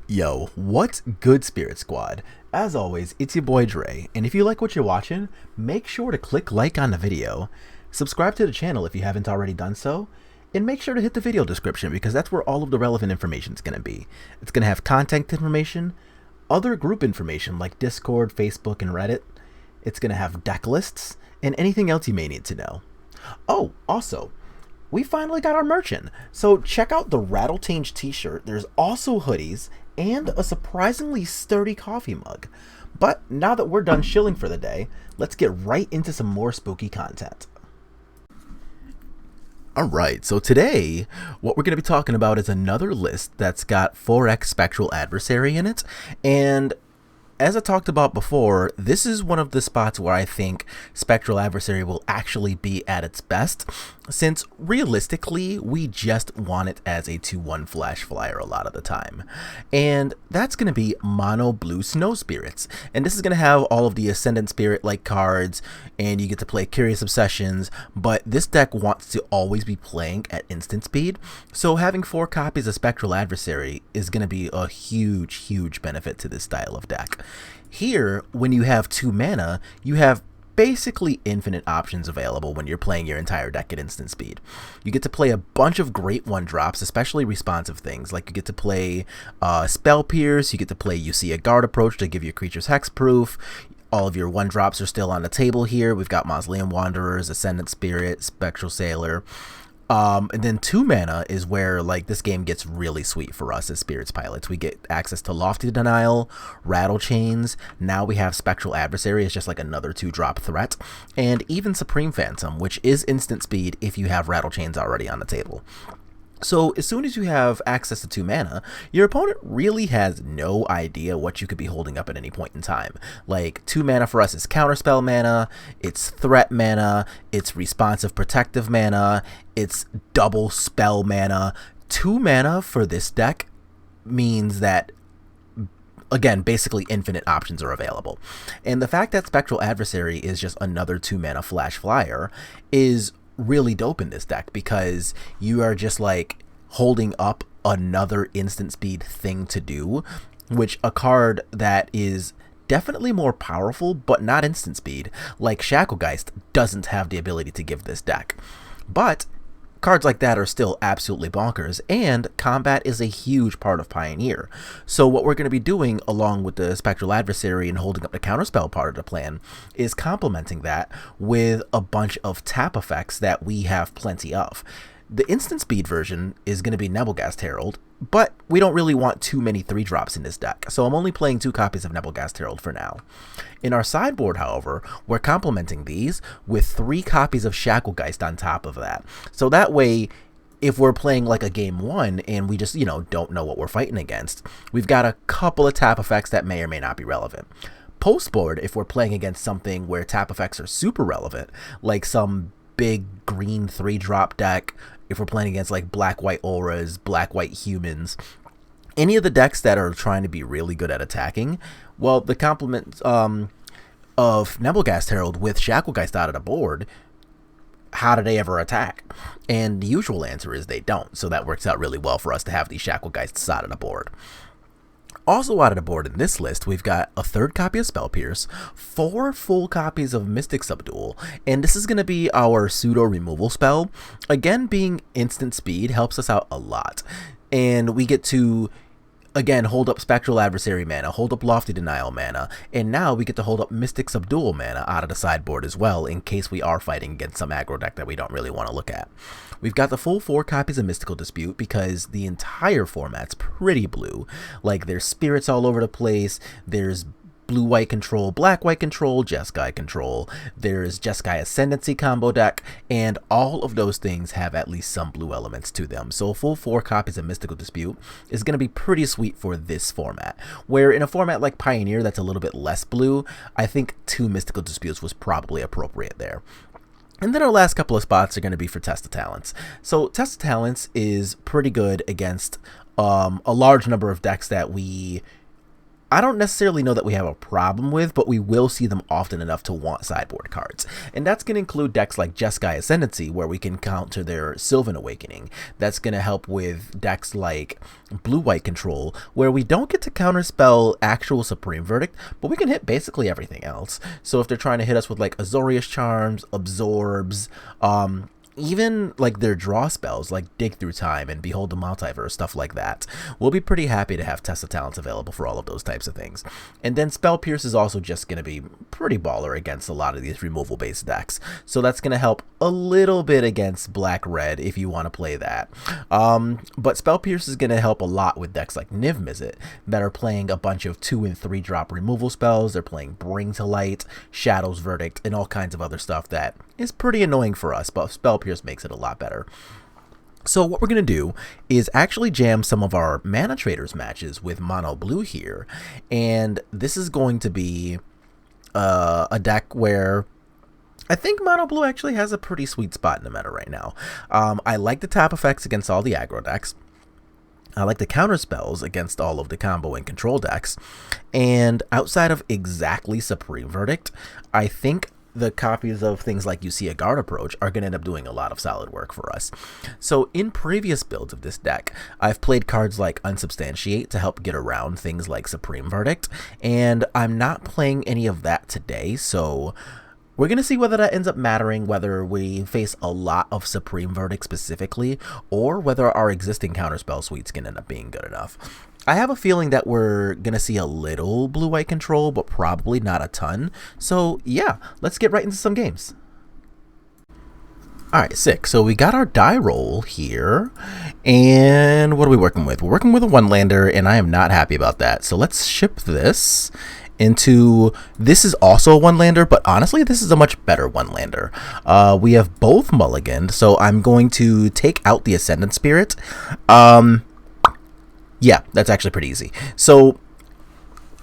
Yo, what's good, Spirit Squad? As always, it's your boy Dre, and if you like what you're watching, make sure to click like on the video, subscribe to the channel if you haven't already done so, and make sure to hit the video description because that's where all of the relevant information is going to be. It's going to have contact information, other group information like Discord, Facebook, and Reddit. It's going to have deck lists, and anything else you may need to know. Oh, also, we finally got our merch in, so check out the Rattlechains t-shirt. There's also hoodies and a surprisingly sturdy coffee mug. But now that we're done shilling for the day, let's get right into some more spooky content. Alright, so today, what we're going to be talking about is another list that's got 4x Spectral Adversary in it, and as I talked about before, this is one of the spots where I think Spectral Adversary will actually be at its best, since realistically, we just want it as a 2-1 flash flyer a lot of the time. And that's going to be mono blue snow spirits. And this is going to have all of the Ascendant Spirit like cards, and you get to play Curious Obsessions, but this deck wants to always be playing at instant speed, so having 4 copies of Spectral Adversary is going to be a huge benefit to this style of deck. Here, when you have 2 mana, you have basically infinite options available when you're playing your entire deck at instant speed. You get to play a bunch of great 1-drops, especially responsive things, like you get to play Spell Pierce, you get to play You See a Guard Approach to give your creatures hexproof. All of your 1-drops are still on the table here. We've got Mausoleum Wanderers, Ascendant Spirit, Spectral Sailor. And then 2 mana is where like this game gets really sweet for us as Spirits pilots. We get access to Lofty Denial, Rattlechains. Now we have Spectral Adversary as just like another 2-drop threat, and even Supreme Phantom, which is instant speed if you have Rattlechains already on the table. So as soon as you have access to 2 mana, your opponent really has no idea what you could be holding up at any point in time. Like 2 mana for us is counterspell mana, it's threat mana, it's responsive protective mana, it's double spell mana. 2 mana for this deck means that, again, basically infinite options are available. And the fact that Spectral Adversary is just another 2 mana flash flyer is really dope in this deck, because you are just like holding up another instant speed thing to do, which a card that is definitely more powerful but not instant speed like Shacklegeist doesn't have the ability to give this deck. But cards like that are still absolutely bonkers, and combat is a huge part of Pioneer. So what we're going to be doing along with the Spectral Adversary and holding up the counterspell part of the plan is complementing that with a bunch of tap effects that we have plenty of. The instant speed version is going to be Nebelgast Herald, but we don't really want too many 3-drops in this deck, so I'm only playing 2 copies of Nebelgast Herald for now. In our sideboard, however, we're complementing these with 3 copies of Shacklegeist on top of that. So that way, if we're playing like a game 1 and we just, don't know what we're fighting against, we've got a couple of tap effects that may or may not be relevant. Postboard, if we're playing against something where tap effects are super relevant, like some big green 3-drop deck, if we're playing against like black-white auras, black-white humans, any of the decks that are trying to be really good at attacking, well, the complement of Nebelgast Herald with Shacklegeist out of the board, how do they ever attack? And the usual answer is they don't, so that works out really well for us to have these Shacklegeists out of the board. Also out of the board in this list, we've got a 3rd copy of Spell Pierce, 4 full copies of Mystic Subdual, and this is going to be our pseudo removal spell. Again, being instant speed helps us out a lot, and we get to, again, hold up Spectral Adversary mana, hold up Lofty Denial mana, and now we get to hold up Mystic Subdual mana out of the sideboard as well, in case we are fighting against some aggro deck that we don't really want to look at. We've got the full 4 copies of Mystical Dispute because the entire format's pretty blue. Like, there's spirits all over the place, there's blue-white control, black-white control, Jeskai Control, there's Jeskai Ascendancy combo deck, and all of those things have at least some blue elements to them. So a full 4 copies of Mystical Dispute is going to be pretty sweet for this format. Where in a format like Pioneer that's a little bit less blue, I think 2 Mystical Disputes was probably appropriate there. And then our last couple of spots are going to be for Test of Talents. So Test of Talents is pretty good against a large number of decks that we I don't necessarily know that we have a problem with, but we will see them often enough to want sideboard cards. And that's going to include decks like Jeskai Ascendancy, where we can counter their Sylvan Awakening. That's going to help with decks like Blue-White Control, where we don't get to counterspell actual Supreme Verdict, but we can hit basically everything else. So if they're trying to hit us with like Azorius Charms, Absorbs, even like their draw spells like Dig Through Time and Behold the Multiverse, stuff like that, we'll be pretty happy to have Test of Talents available for all of those types of things. And then Spell Pierce is also just going to be pretty baller against a lot of these removal based decks, so that's going to help a little bit against Black-Red if you want to play that. But Spell Pierce is going to help a lot with decks like Niv-Mizzet that are playing a bunch of 2 and 3 drop removal spells. They're playing Bring to Light, Shadow's Verdict, and all kinds of other stuff that is pretty annoying for us, but Spell Pierce makes it a lot better. So what we're going to do is actually jam some of our Mana Traders matches with Mono Blue here, and this is going to be a deck where I think Mono Blue actually has a pretty sweet spot in the meta right now. I like the tap effects against all the aggro decks. I like the counter spells against all of the combo and control decks, and outside of exactly Supreme Verdict, I think the copies of things like You See a Guard Approach are going to end up doing a lot of solid work for us. So in previous builds of this deck, I've played cards like Unsubstantiate to help get around things like Supreme Verdict, and I'm not playing any of that today, so we're going to see whether that ends up mattering, whether we face a lot of Supreme Verdict specifically, or whether our existing counterspell suites can end up being good enough. I have a feeling that we're going to see a little Blue-White Control, but probably not a ton. So yeah, let's get right into some games. Alright, sick. So we got our die roll here, and what are we working with? We're working with a one-lander, and I am not happy about that. So let's ship this into, this is also a one-lander, but honestly, this is a much better one-lander. We have both mulliganed, so I'm going to take out the Ascendant Spirit. Yeah, that's actually pretty easy. So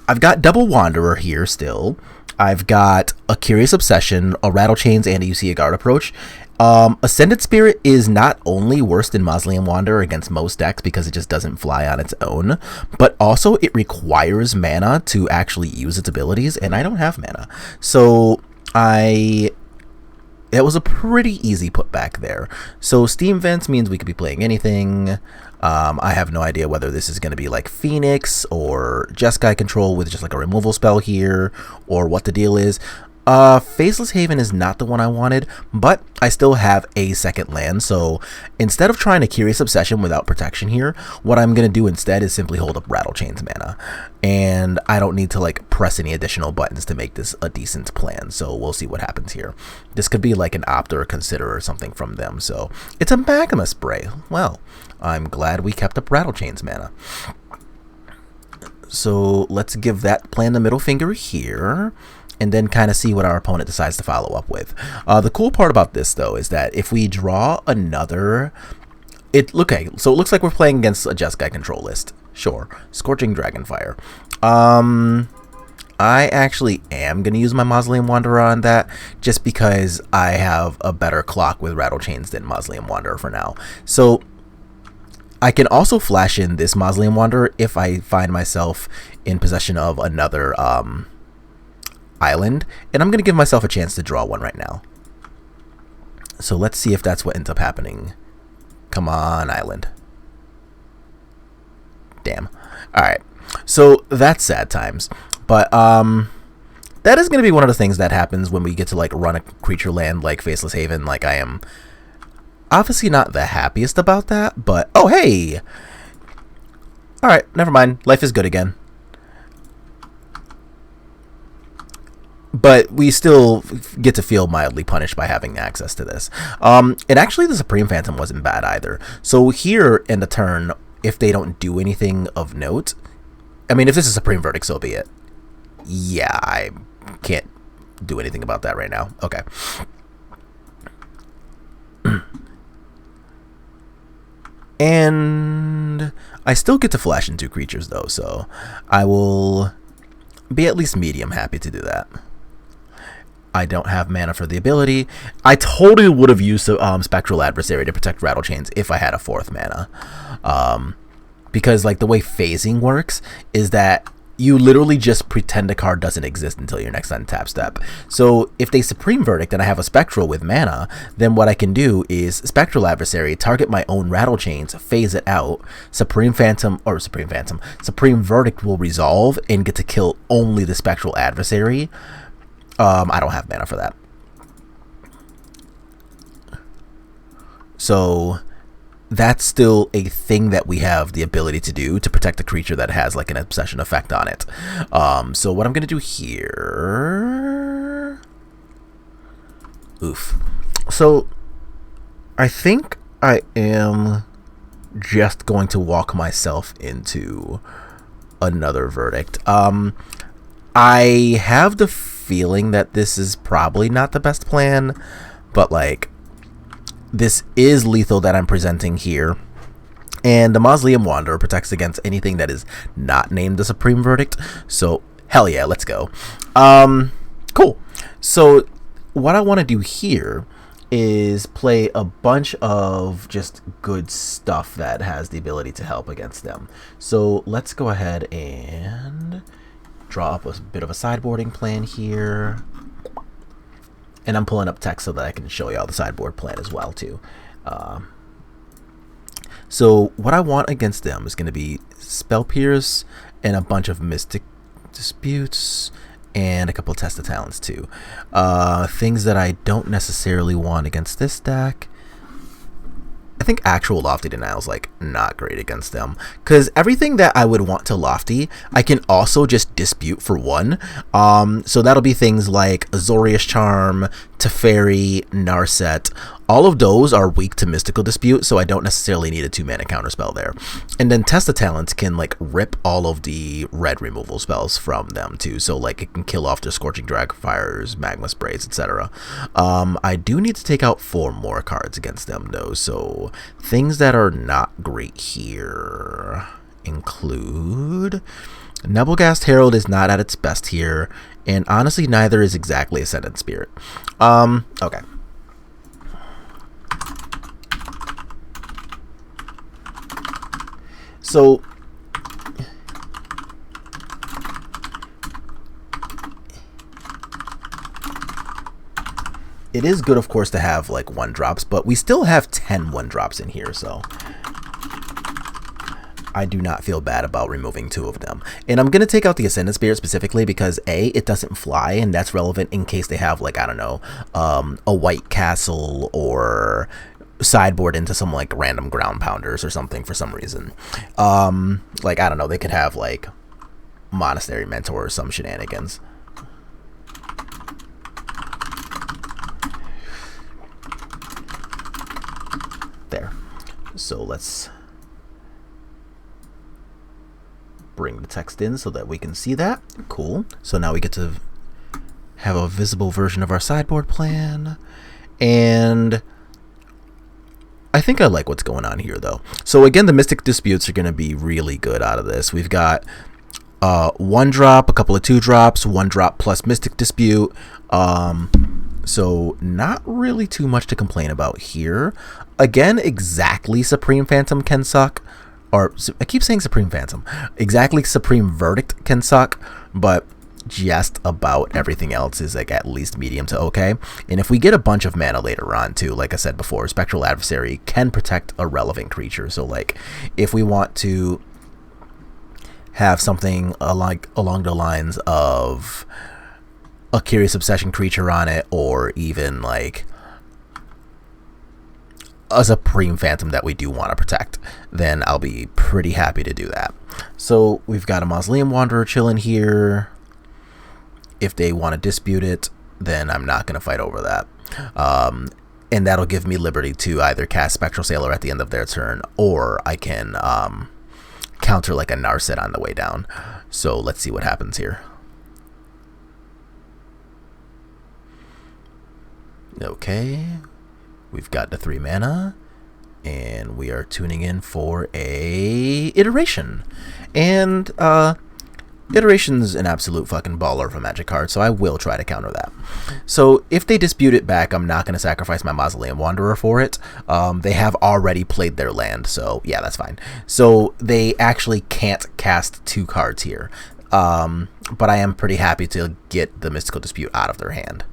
I've got double Wanderer here still. I've got a Curious Obsession, a Rattlechains, and a You See a Guard Approach. Ascendant Spirit is not only worse than Mausoleum Wanderer against most decks because it just doesn't fly on its own, but also it requires mana to actually use its abilities, and I don't have mana. So it was a pretty easy putback there. So Steam Vents means we could be playing anything. I have no idea whether this is going to be like Phoenix or Jeskai Control with just like a removal spell here, or what the deal is. Faceless Haven is not the one I wanted, but I still have a second land, so instead of trying to Curious Obsession without protection here, what I'm going to do instead is simply hold up Rattlechains mana, and I don't need to like press any additional buttons to make this a decent plan, so we'll see what happens here. This could be like an Opt or a Consider or something from them, so it's a Magma Spray. Well, I'm glad we kept up Rattlechains mana. So let's give that plan the middle finger here, and then kind of see what our opponent decides to follow up with. The cool part about this, though, is that if we draw another... Okay, so it looks like we're playing against a Jeskai Control list. Sure. Scorching Dragonfire. I actually am going to use my Mausoleum Wanderer on that, just because I have a better clock with Rattlechains than Mausoleum Wanderer for now. So I can also flash in this Mausoleum Wanderer if I find myself in possession of another... island, and I'm going to give myself a chance to draw one right now. So let's see if that's what ends up happening. Come on, island. Damn. Alright, so that's sad times, but that is going to be one of the things that happens when we get to like run a creature land like Faceless Haven. Like, I am obviously not the happiest about that, but oh hey! Alright, never mind, life is good again. But we still get to feel mildly punished by having access to this. And actually, the Supreme Phantom wasn't bad either. So here in the turn, if they don't do anything of note... I mean, if this is Supreme Verdict, so be it. Yeah, I can't do anything about that right now. Okay. And I still get to flash into creatures, though, so I will be at least medium happy to do that. I don't have mana for the ability. I totally would have used Spectral Adversary to protect Rattlechains if I had a 4th mana. Because like the way phasing works is that you literally just pretend a card doesn't exist until your next untap step. So if they Supreme Verdict and I have a Spectral with mana, then what I can do is Spectral Adversary, target my own Rattlechains, phase it out, Supreme Verdict will resolve and get to kill only the Spectral Adversary. I don't have mana for that. So that's still a thing that we have the ability to do to protect a creature that has like an obsession effect on it. So what I'm going to do here... Oof. So I think I am just going to walk myself into another Verdict. I have the feeling that this is probably not the best plan, but like... This is lethal that I'm presenting here, and the Mausoleum Wanderer protects against anything that is not named the Supreme Verdict, so hell yeah, let's go. Cool. So what I want to do here is play a bunch of just good stuff that has the ability to help against them. So let's go ahead and draw up a bit of a sideboarding plan here. And I'm pulling up text so that I can show you all the sideboard plan as well, too. So what I want against them is going to be Spell Pierce and a bunch of Mystic Disputes and a couple of Test of Talents, too. Things that I don't necessarily want against this deck. I think actual Lofty Denial is like not great against them, because everything that I would want to Lofty I can also just dispute for one. So that'll be things like Azorius Charm, Teferi, Narset. All of those are weak to Mystical Dispute, so I don't necessarily need a 2-mana counterspell there. And then Test of Talents can like rip all of the red removal spells from them too, so like it can kill off the Scorching Dragfires, Magma Sprays, etc. I do need to take out 4 more cards against them though, so things that are not great here include Nebelgast Herald is not at its best here, and honestly neither is exactly Ascendant Spirit. Okay. So it is good, of course, to have like 1-drops, but we still have 10 1-drops in here, so I do not feel bad about removing 2 of them. And I'm going to take out the Ascendant Spirit specifically because A, it doesn't fly, and that's relevant in case they have like, I don't know, a White Castle or sideboard into some like random Ground Pounders or something for some reason. Like, I don't know, they could have like Monastery Mentor or some shenanigans. There. So let's bring the text in so that we can see that. Cool. So now we get to have a visible version of our sideboard plan, and I think I like what's going on here though. So again, the Mystic Disputes are going to be really good out of this. We've got 1-drop, a couple of 2-drops, 1-drop plus Mystic Dispute. So not really too much to complain about here. Again, exactly Supreme Phantom can suck. Or I keep saying Supreme Phantom. Exactly Supreme Verdict can suck, but just about everything else is like at least medium to okay. And if we get a bunch of mana later on too, like I said before, Spectral Adversary can protect a relevant creature. So like if we want to have something along the lines of a Curious Obsession creature on it, or even like a Supreme Phantom that we do want to protect, then I'll be pretty happy to do that. So we've got a Mausoleum Wanderer chilling here. If they want to dispute it, then I'm not going to fight over that. And that'll give me liberty to either cast Spectral Sailor at the end of their turn, or I can counter like a Narset on the way down. So let's see what happens here. Okay, we've got the 3 mana, and we are tuning in for a Iteration. And Iteration's an absolute fucking baller of a Magic card, so I will try to counter that. So if they dispute it back, I'm not going to sacrifice my Mausoleum Wanderer for it. They have already played their land, so yeah, that's fine. So they actually can't cast 2 cards here. But I am pretty happy to get the Mystical Dispute out of their hand.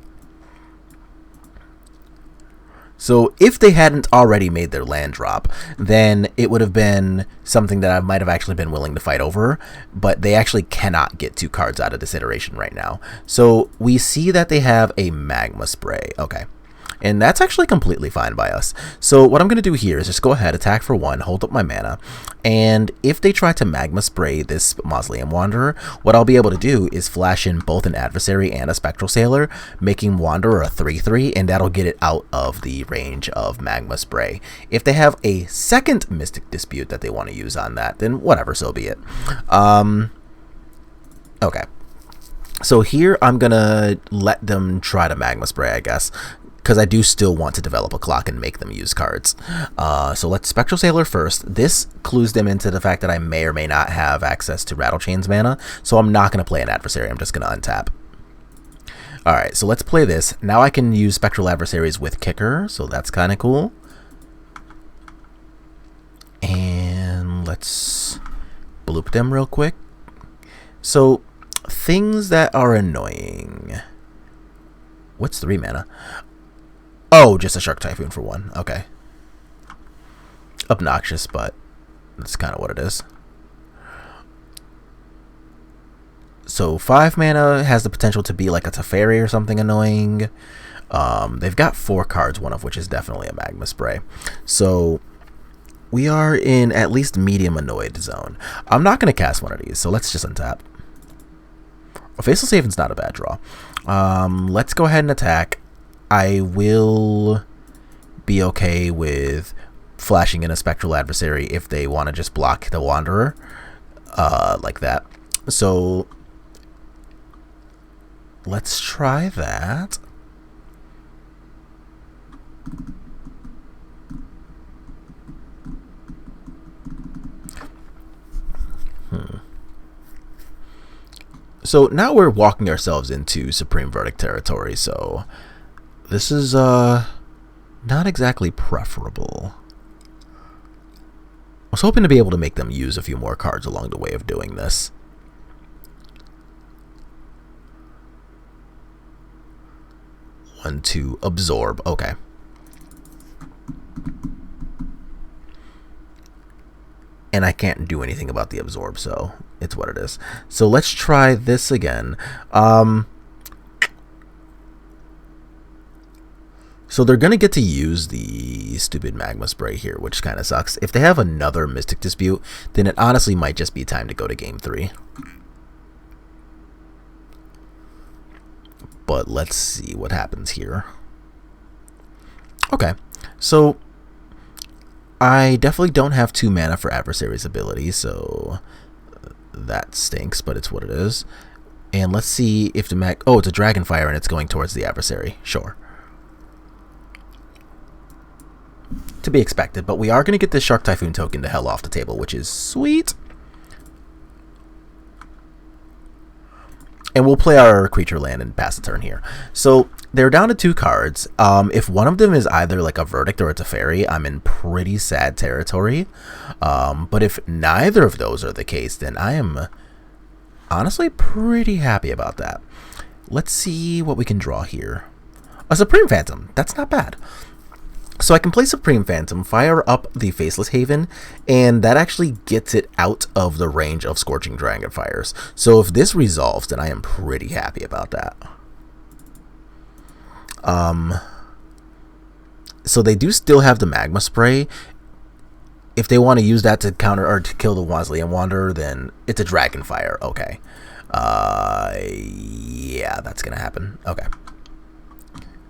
So if they hadn't already made their land drop, then it would have been something that I might have actually been willing to fight over, but they actually cannot get 2 cards out of this iteration right now. So we see that they have a Magma Spray. Okay. And that's actually completely fine by us. So what I'm going to do here is just go ahead, attack for 1, hold up my mana, and if they try to Magma Spray this Mausoleum Wanderer, what I'll be able to do is flash in both an Adversary and a Spectral Sailor, making Wanderer a 3/3, and that'll get it out of the range of Magma Spray. If they have a second Mystic Dispute that they want to use on that, then whatever, so be it. Okay. So here I'm going to let them try to Magma Spray, I guess, because I do still want to develop a clock and make them use cards. So let's Spectral Sailor first. This clues them into the fact that I may or may not have access to Rattlechains mana, so I'm not going to play an Adversary. I'm just going to untap. Alright, so let's play this. Now I can use Spectral Adversaries with Kicker, so that's kind of cool. And let's bloop them real quick. So, things that are annoying. What's 3 mana? Oh, just a Shark Typhoon for 1. Okay. Obnoxious, but that's kind of what it is. So 5 mana has the potential to be like a Teferi or something annoying. They've got 4 cards, one of which is definitely a Magma Spray. So we are in at least medium annoyed zone. I'm not going to cast one of these, so let's just untap. A Faceless Haven's not a bad draw. Let's go ahead and attack. I will be okay with flashing in a Spectral Adversary if they want to just block the Wanderer, like that. So let's try that. So now we're walking ourselves into Supreme Verdict territory, so this is not exactly preferable. I was hoping to be able to make them use a few more cards along the way of doing this. One, two, absorb. Okay. And I can't do anything about the absorb, so it's what it is. So let's try this again. So they're going to get to use the stupid Magma Spray here, which kind of sucks. If they have another Mystic Dispute, then it honestly might just be time to go to game 3. But let's see what happens here. Okay, so I definitely don't have 2 mana for Adversary's ability, so that stinks, but it's what it is. And let's see if the oh, it's a Dragonfire and it's going towards the Adversary. Sure. To be expected, but we are going to get this Shark Typhoon token to hell off the table, which is sweet. And we'll play our creature land and pass the turn here. So they're down to 2 cards. If one of them is either like a Verdict or a Teferi, I'm in pretty sad territory. But if neither of those are the case, then I am honestly pretty happy about that. Let's see what we can draw here. A Supreme Phantom. That's not bad. So I can play Supreme Phantom, fire up the Faceless Haven, and that actually gets it out of the range of Scorching Dragonfires. So if this resolves, then I am pretty happy about that. So they do still have the Magma Spray. If they want to use that to counter or to kill the Mausoleum Wanderer, then it's a Dragonfire. Okay. Yeah, that's gonna happen. Okay.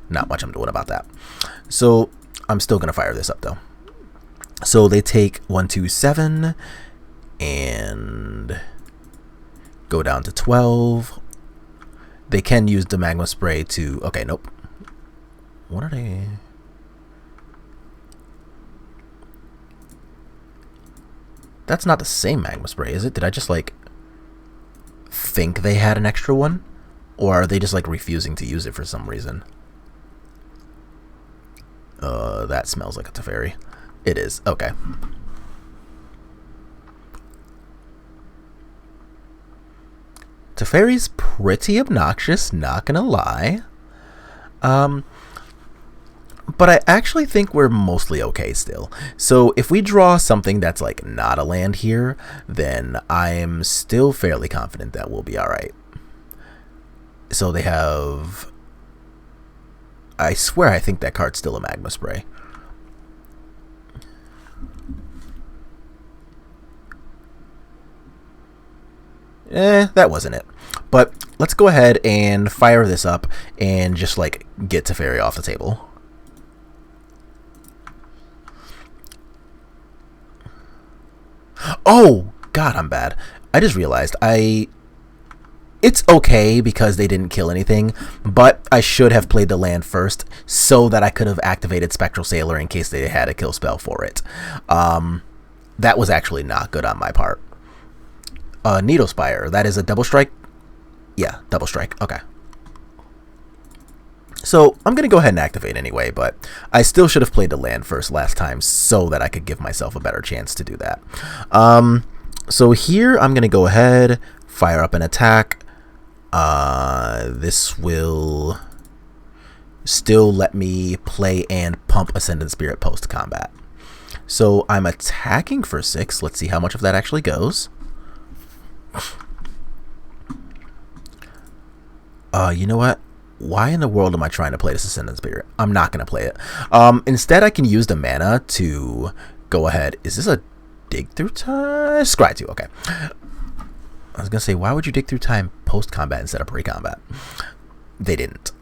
Not much I'm doing about that. So I'm still going to fire this up, though. So they take 1, 2, 7 and go down to 12. They can use the Magma Spray to... Okay, nope. What are they... That's not the same Magma Spray, is it? Did I just, like, think they had an extra one? Or are they just, like, refusing to use it for some reason? That smells like a Teferi. It is. Okay. Teferi's pretty obnoxious, not gonna lie. But I actually think we're mostly okay still. So if we draw something that's like not a land here, then I'm still fairly confident that we'll be alright. So they have... I swear I think that card's still a Magma Spray. That wasn't it. But let's go ahead and fire this up and just like get Teferi off the table. Oh, God, I'm bad. I just realized it's okay because they didn't kill anything, but I should have played the land first so that I could have activated Spectral Sailor in case they had a kill spell for it. That was actually not good on my part. Needle Spire, that is a double strike? Yeah, double strike. Okay. So I'm going to go ahead and activate anyway, but I still should have played the land first last time so that I could give myself a better chance to do that. So here I'm going to go ahead, fire up an attack. This will still let me play and pump Ascendant Spirit post-combat. So I'm attacking for 6. Let's see how much of that actually goes. You know what? Why in the world am I trying to play this Ascendant Spirit? I'm not going to play it. Instead, I can use the mana to go ahead. Is this a dig through time? Scry 2, okay. I was going to say, why would you dig through time post-combat instead of pre-combat? They didn't.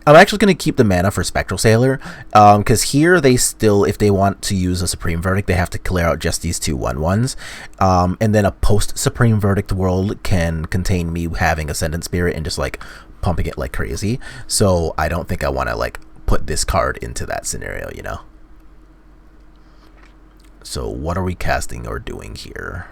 I'm actually going to keep the mana for Spectral Sailor, because here they still, if they want to use a Supreme Verdict, they have to clear out just these 2 1/1s, and then a post-Supreme Verdict world can contain me having Ascendant Spirit and just, like, pumping it like crazy, so I don't think I want to, like, put this card into that scenario, you know? So what are we casting or doing here?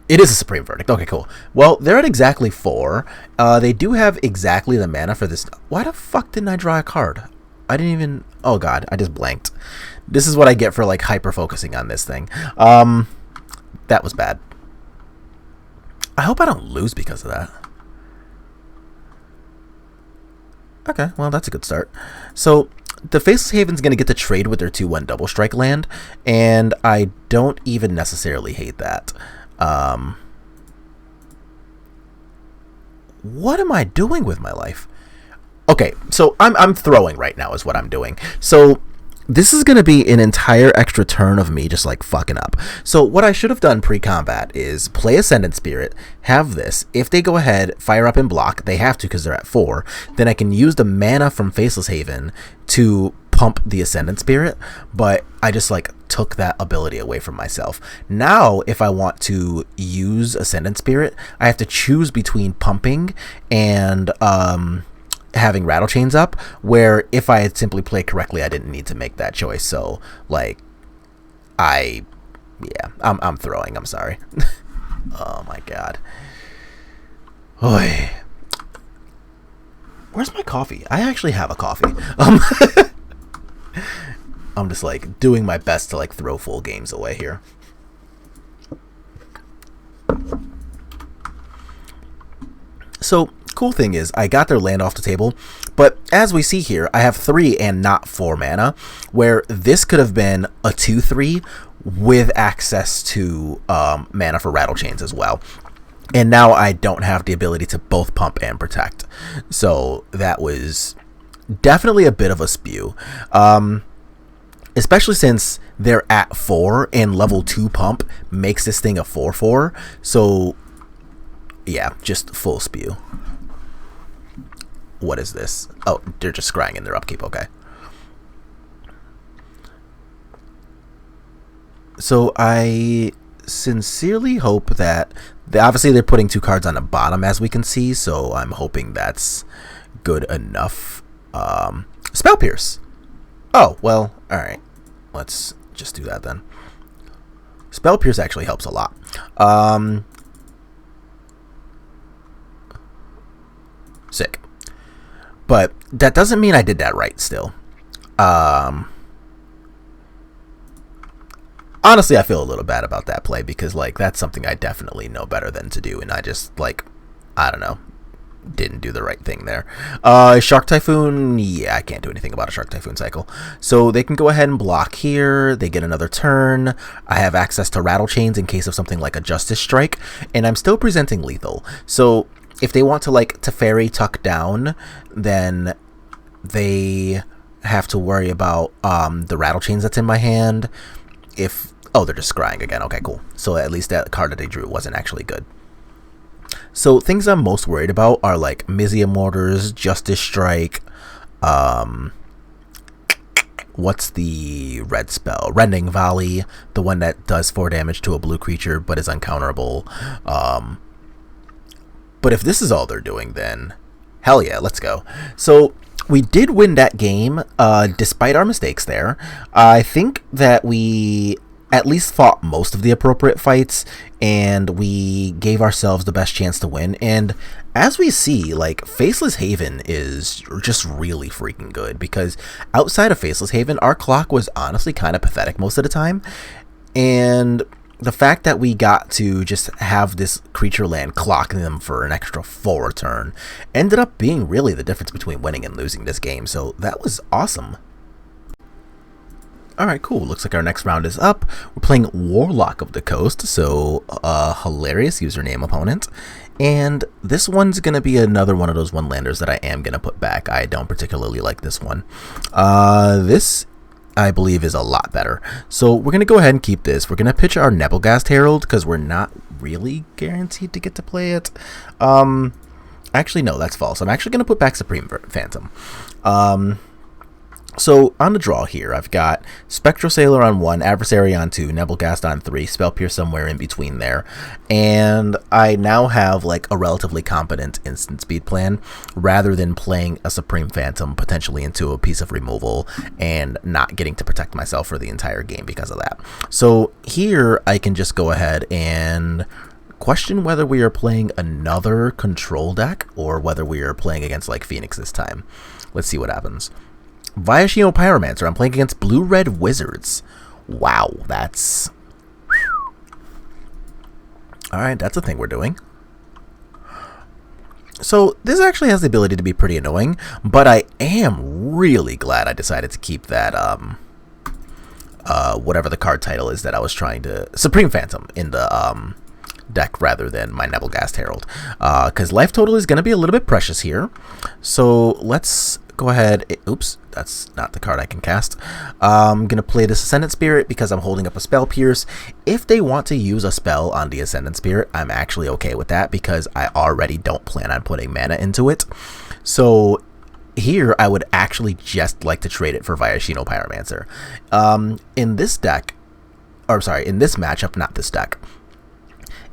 It is a Supreme Verdict. Okay, cool. Well, they're at exactly 4. They do have exactly the mana for this. Why the fuck didn't I draw a card? I didn't even... Oh, God. I just blanked. This is what I get for, like, hyper-focusing on this thing. That was bad. I hope I don't lose because of that. Okay, well, that's a good start. So, the Faceless Haven's going to get to trade with their 2/1 double strike land, and I don't even necessarily hate that. What am I doing with my life? Okay, so I'm throwing right now is what I'm doing. So this is going to be an entire extra turn of me just like fucking up. So what I should have done pre-combat is play Ascendant Spirit, have this. If they go ahead, fire up and block, they have to because they're at 4. Then I can use the mana from Faceless Haven to pump the Ascendant Spirit, but I just like took that ability away from myself. Now, if I want to use Ascendant Spirit, I have to choose between pumping and having Rattlechains up, where if I had simply played correctly, I didn't need to make that choice. So, like, I'm throwing. I'm sorry. Oh my God. Oy. Where's my coffee? I actually have a coffee. I'm just like doing my best to like throw full games away here. So, cool thing is I got their land off the table, but as we see here, I have 3 and not 4 mana, where this could have been a 2/3 with access to mana for Rattlechains as well. And now I don't have the ability to both pump and protect. So that was definitely a bit of a spew. Especially since they're at 4 and level 2 pump makes this thing a 4/4. So yeah, just full spew. What is this? Oh, they're just scrying in their upkeep. Okay. So I sincerely hope that obviously they're putting 2 cards on the bottom as we can see, so I'm hoping that's good enough. Spell Pierce. Oh, well, alright. Let's just do that then. Spell Pierce actually helps a lot. Sick. But that doesn't mean I did that right still. Honestly, I feel a little bad about that play because, like, that's something I definitely know better than to do, and I just, like, I don't know, didn't do the right thing there. Shark Typhoon, yeah, I can't do anything about a Shark Typhoon cycle. So they can go ahead and block here. They get another turn. I have access to Rattlechains in case of something like a Justice Strike, and I'm still presenting lethal. So if they want to, like, Teferi tuck down, then they have to worry about the Rattlechains that's in my hand. Oh, they're just scrying again. Okay, cool. So at least that card that they drew wasn't actually good. So things I'm most worried about are like Mizia Mortars, Justice Strike, what's the red spell? Rending Volley, the one that does 4 damage to a blue creature but is uncounterable. But if this is all they're doing, then hell yeah, let's go. So we did win that game, despite our mistakes there. I think that we at least fought most of the appropriate fights, and we gave ourselves the best chance to win. And as we see, like, Faceless Haven is just really freaking good, because outside of Faceless Haven, our clock was honestly kind of pathetic most of the time. And the fact that we got to just have this creature land clocking them for an extra 4 turn ended up being really the difference between winning and losing this game. So that was awesome. Alright, cool. Looks like our next round is up. We're playing Warlock of the Coast, so hilarious username opponent. And this one's going to be another one of those one-landers that I am going to put back. I don't particularly like this one. This, I believe, is a lot better. So we're going to go ahead and keep this. We're going to pitch our Nebelgast Herald because we're not really guaranteed to get to play it. Actually, no, that's false. I'm actually going to put back Supreme Phantom. So on the draw here, I've got Spectral Sailor on 1, Adversary on 2, Nebelgast on 3, Spell Pierce somewhere in between there. And I now have like a relatively competent instant speed plan rather than playing a Supreme Phantom potentially into a piece of removal and not getting to protect myself for the entire game because of that. So here I can just go ahead and question whether we are playing another control deck or whether we are playing against like Phoenix this time. Let's see what happens. Viashino Pyromancer. I'm playing against Blue-Red Wizards. Wow, that's... Alright, that's a thing we're doing. So, this actually has the ability to be pretty annoying, but I am really glad I decided to keep that, whatever the card title is that I was trying to... Supreme Phantom in the, deck rather than my Nebelgast Herald. Because life total is going to be a little bit precious here. So, let's go ahead. Oops, that's not the card I can cast. I'm going to play this Ascendant Spirit because I'm holding up a Spell Pierce. If they want to use a spell on the Ascendant Spirit, I'm actually okay with that because I already don't plan on putting mana into it. So here I would actually just like to trade it for Viashino Pyromancer. In this deck, or sorry, in this matchup, not this deck.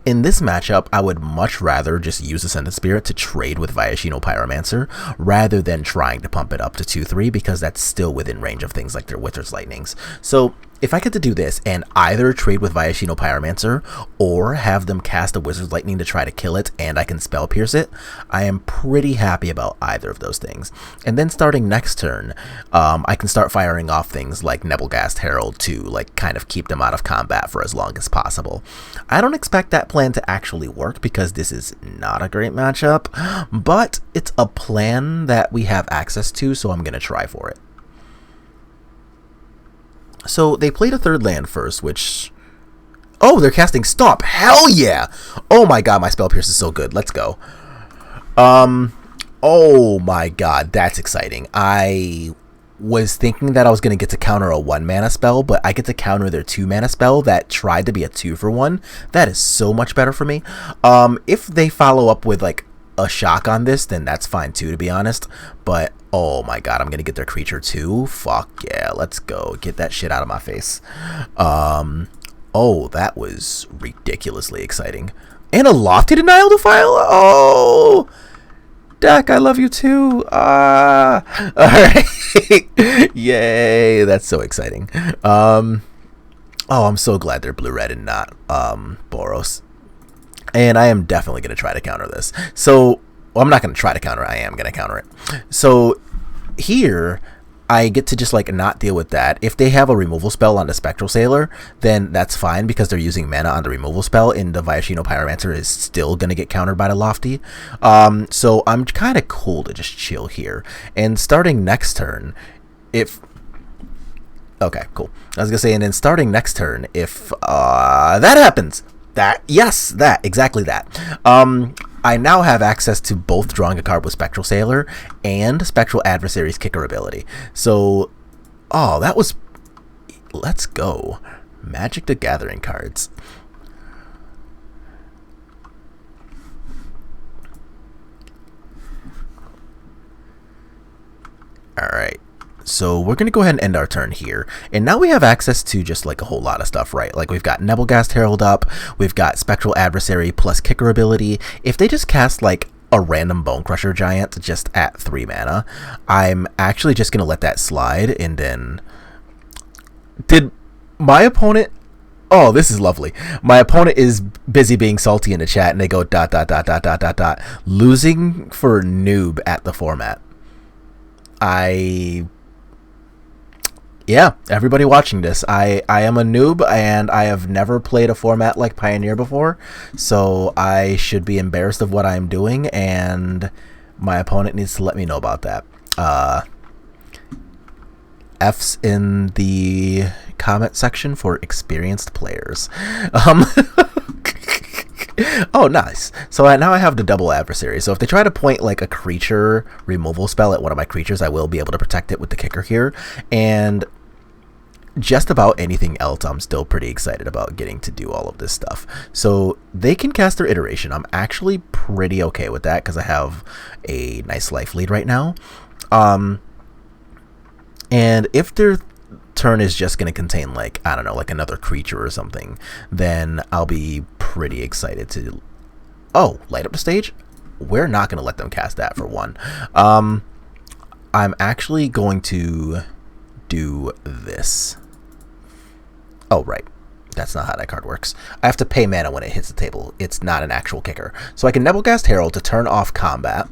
In this matchup, I would much rather just use Ascendant Spirit to trade with Viashino Pyromancer rather than trying to pump it up to 2-3 because that's still within range of things like their Wither's Lightnings. So if I get to do this and either trade with Viashino Pyromancer or have them cast a Wizard's Lightning to try to kill it and I can Spell Pierce it, I am pretty happy about either of those things. And then starting next turn, I can start firing off things like Nebelgast Herald to like kind of keep them out of combat for as long as possible. I don't expect that plan to actually work because this is not a great matchup, but it's a plan that we have access to, so I'm going to try for it. So they played a third land first, which... Oh, they're casting Stomp. Hell yeah! Oh my god, my Spell Pierce is so good. Let's go. Oh my god, that's exciting. I was thinking that I was going to get to counter a 1-mana spell, but I get to counter their 2-mana spell that tried to be a 2-for-1. That is so much better for me. If they follow up with, like, a shock on this, then that's fine too, to be honest. But, oh my god, I'm going to get their creature too? Fuck yeah, let's go. Get that shit out of my face. Oh, that was ridiculously exciting. And a Lofty Denial Defile? Oh! Deck, I love you too. Alright. Yay, that's so exciting. Oh, I'm so glad they're blue-red and not Boros. And I am definitely going to try to counter this. So, Well, I'm not going to try to counter it. I am going to counter it. So here, I get to just like not deal with that. If they have a removal spell on the Spectral Sailor, then that's fine because they're using mana on the removal spell, and the Viashino Pyromancer is still going to get countered by the Lofty. So I'm kind of cool to just chill here. And starting next turn, if... Okay, cool. I was going to say, and then starting next turn, if that happens... exactly that. I now have access to both drawing a card with Spectral Sailor and Spectral Adversary's kicker ability. So, that was... Let's go. Magic the Gathering cards. Alright. So we're going to go ahead and end our turn here. And now we have access to just like a whole lot of stuff, right? Like we've got Nebelgast Herald up. We've got Spectral Adversary plus kicker ability. If they just cast like a random Bone Crusher Giant just at 3 mana, I'm actually just going to let that slide. And then... Did my opponent... Oh, this is lovely. My opponent is busy being salty in the chat and they go ... Losing for noob at the format. Yeah, everybody watching this, I am a noob, and I have never played a format like Pioneer before, so I should be embarrassed of what I'm doing, and my opponent needs to let me know about that. F's in the comment section for experienced players. Oh, nice. So now I have the double adversary. So if they try to point like a creature removal spell at one of my creatures, I will be able to protect it with the kicker here. And just about anything else, I'm still pretty excited about getting to do all of this stuff. So they can cast their iteration. I'm actually pretty okay with that because I have a nice life lead right now. And if their turn is just going to contain like, I don't know, like another creature or something, then I'll be pretty excited to... Oh, light up the stage? We're not going to let them cast that for one. I'm actually going to do this. Oh, right. That's not how that card works. I have to pay mana when it hits the table. It's not an actual kicker. So I can Nebelgast Herald to turn off combat.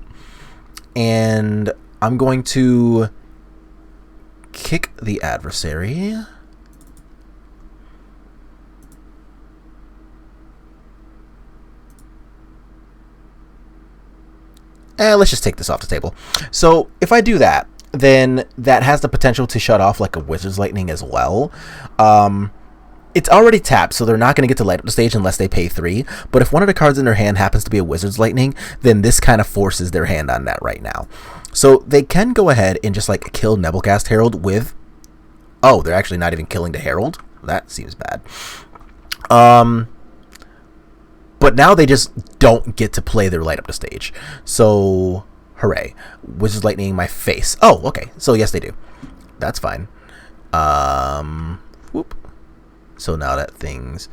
And I'm going to kick the adversary. Let's just take this off the table. So if I do that, then that has the potential to shut off like a Wizard's Lightning as well. It's already tapped, so they're not going to get to light up the stage unless they pay 3. But if one of the cards in their hand happens to be a Wizard's Lightning, then this kind of forces their hand on that right now. So they can go ahead and just like kill Nebelgast Herald with... Oh, they're actually not even killing the Herald? That seems bad. But now they just don't get to play their light up the stage. So, hooray. Wizard's Lightning my face. Oh, okay. So yes, they do. That's fine. Whoop. So now that thing's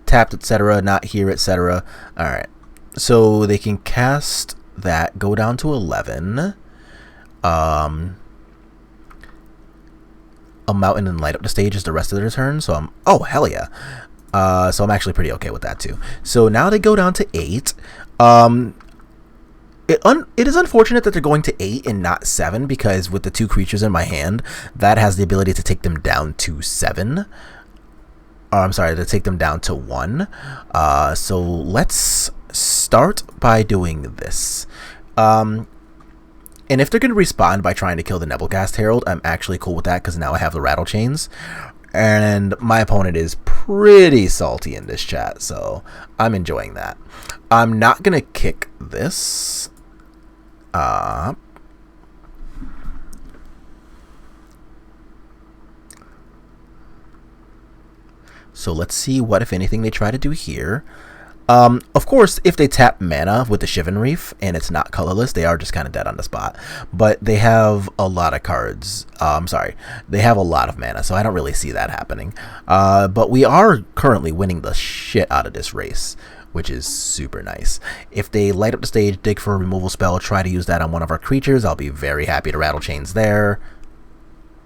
tapped, etc., not here, etc. Alright. So they can cast that, go down to 11. A mountain and light up the stage is the rest of their turn. So I'm... Oh, hell yeah. So I'm actually pretty okay with that too. So now they go down to 8. It is unfortunate that they're going to 8 and not 7, because with the 2 creatures in my hand, that has the ability to take them down to 7. I'm sorry, to take them down to 1. So let's start by doing this. And if they're going to respond by trying to kill the Nebelgast Herald, I'm actually cool with that, because now I have the Rattlechains. And my opponent is pretty salty in this chat, so I'm enjoying that. I'm not going to kick this. So let's see what, if anything, they try to do here. Of course, if they tap mana with the Shivan Reef and it's not colorless, they are just kind of dead on the spot. But they have a lot of cards. I'm sorry, they have a lot of mana, so I don't really see that happening. But we are currently winning the shit out of this race, which is super nice. If they light up the stage, dig for a removal spell, try to use that on one of our creatures, I'll be very happy to Rattlechains there.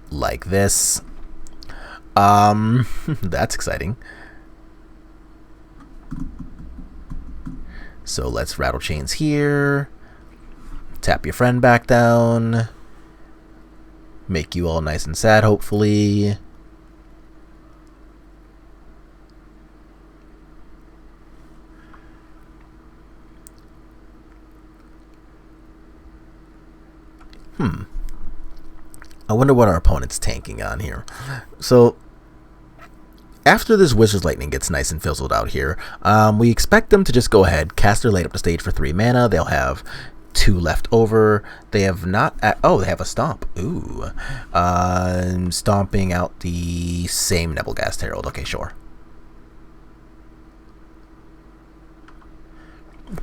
Like this. That's exciting. So let's Rattlechains here. Tap your friend back down. Make you all nice and sad, hopefully. I wonder what our opponent's tanking on here. So, after this Wizard's Lightning gets nice and fizzled out here, we expect them to just go ahead, cast their Light Up the Stage for 3 mana. They'll have 2 left over. They have not... oh, they have a Stomp. Ooh. Stomping out the same Nebelgast Herald. Okay, sure.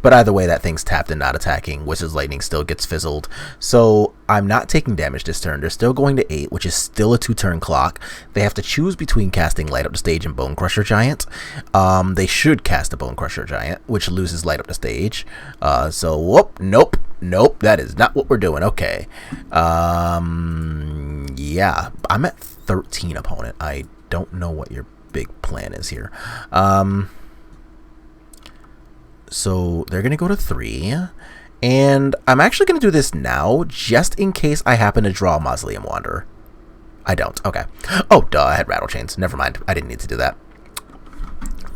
But either way, that thing's tapped and not attacking. Wizard's Lightning still gets fizzled. So I'm not taking damage this turn. They're still going to 8, which is still a 2-turn clock. They have to choose between casting Light Up the Stage and Bone Crusher Giant. They should cast a Bone Crusher Giant, which loses Light Up the Stage. So, whoop, nope, that is not what we're doing. Okay. Yeah, I'm at 13, opponent. I don't know what your big plan is here. So they're going to go to 3, and I'm actually going to do this now, just in case I happen to draw Mausoleum Wanderer. I don't. Okay. Oh, duh, I had Rattlechains. Never mind. I didn't need to do that.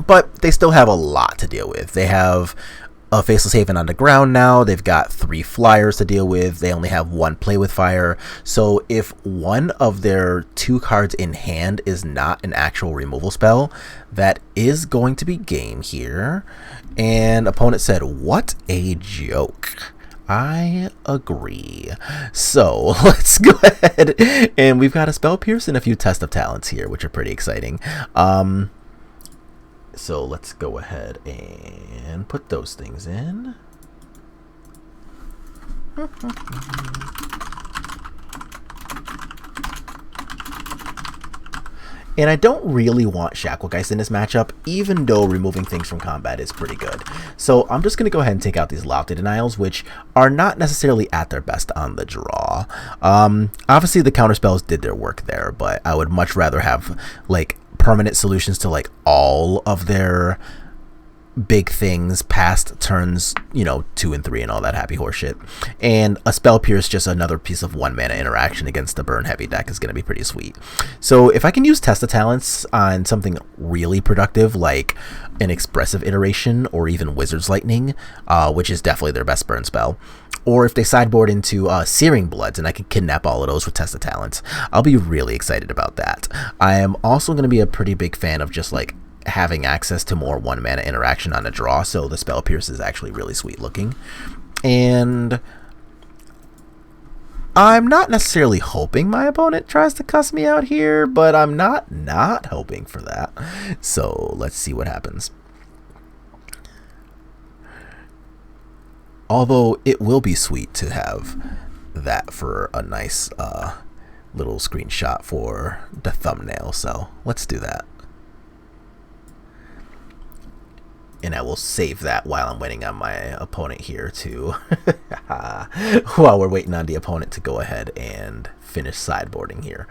But they still have a lot to deal with. They have a Faceless Haven on the ground now. They've got 3 flyers to deal with. They only have 1 play with fire. So if one of their 2 cards in hand is not an actual removal spell, that is going to be game here. And opponent said, what a joke. I agree. So let's go ahead, and we've got a Spell Pierce and a few Test of Talents here, which are pretty exciting. So let's go ahead and put those things in. And I don't really want Shacklegeist in this matchup, even though removing things from combat is pretty good. So I'm just going to go ahead and take out these Lofty Denials, which are not necessarily at their best on the draw. Obviously, the counterspells did their work there, but I would much rather have, like, permanent solutions to, like, all of their big things past turns, you know, 2 and 3 and all that happy horse shit. And a Spell Pierce, just another piece of 1 mana interaction against the burn heavy deck, is going to be pretty sweet. So if I can use Test of Talents on something really productive like an Expressive Iteration or even Wizard's Lightning, which is definitely their best burn spell, or if they sideboard into Searing Bloods and I can kidnap all of those with Test of Talents, I'll be really excited about that. I am also going to be a pretty big fan of just like having access to more 1 mana interaction on a draw, so the Spell Pierce is actually really sweet looking. And I'm not necessarily hoping my opponent tries to cuss me out here, but I'm not hoping for that. So let's see what happens. Although it will be sweet to have that for a nice little screenshot for the thumbnail, so let's do that. And I will save that while I'm waiting on my opponent here to while we're waiting on the opponent to go ahead and finish sideboarding here.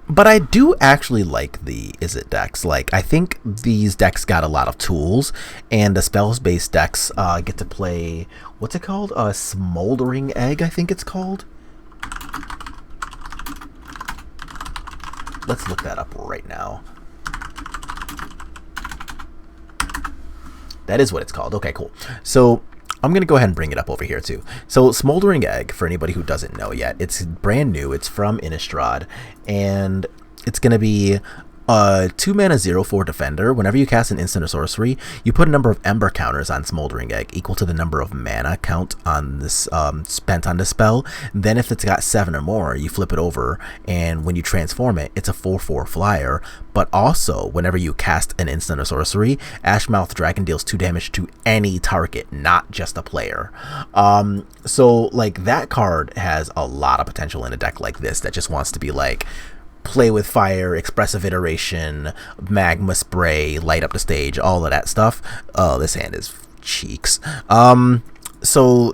But I do actually like the Izzet decks. Like, I think these decks got a lot of tools, and the spells-based decks get to play, what's it called? Smoldering Egg, I think it's called. Let's look that up right now. That is what it's called. Okay, cool. So I'm going to go ahead and bring it up over here too. So Smoldering Egg, for anybody who doesn't know yet, it's brand new. It's from Innistrad, and it's going to be a 2 mana 0/4 defender. Whenever you cast an instant or sorcery, you put a number of Ember counters on Smoldering Egg equal to the number of mana count on this spent on this spell. Then if it's got 7 or more, you flip it over, and when you transform it, it's a 4/4 flyer. But also, whenever you cast an instant or sorcery, Ashmouth Dragon deals 2 damage to any target, not just a player. So like, that card has a lot of potential in a deck like this that just wants to be like, play with fire, Expressive Iteration, Magma Spray, Light Up the Stage, all of that stuff. Oh, this hand is cheeks. So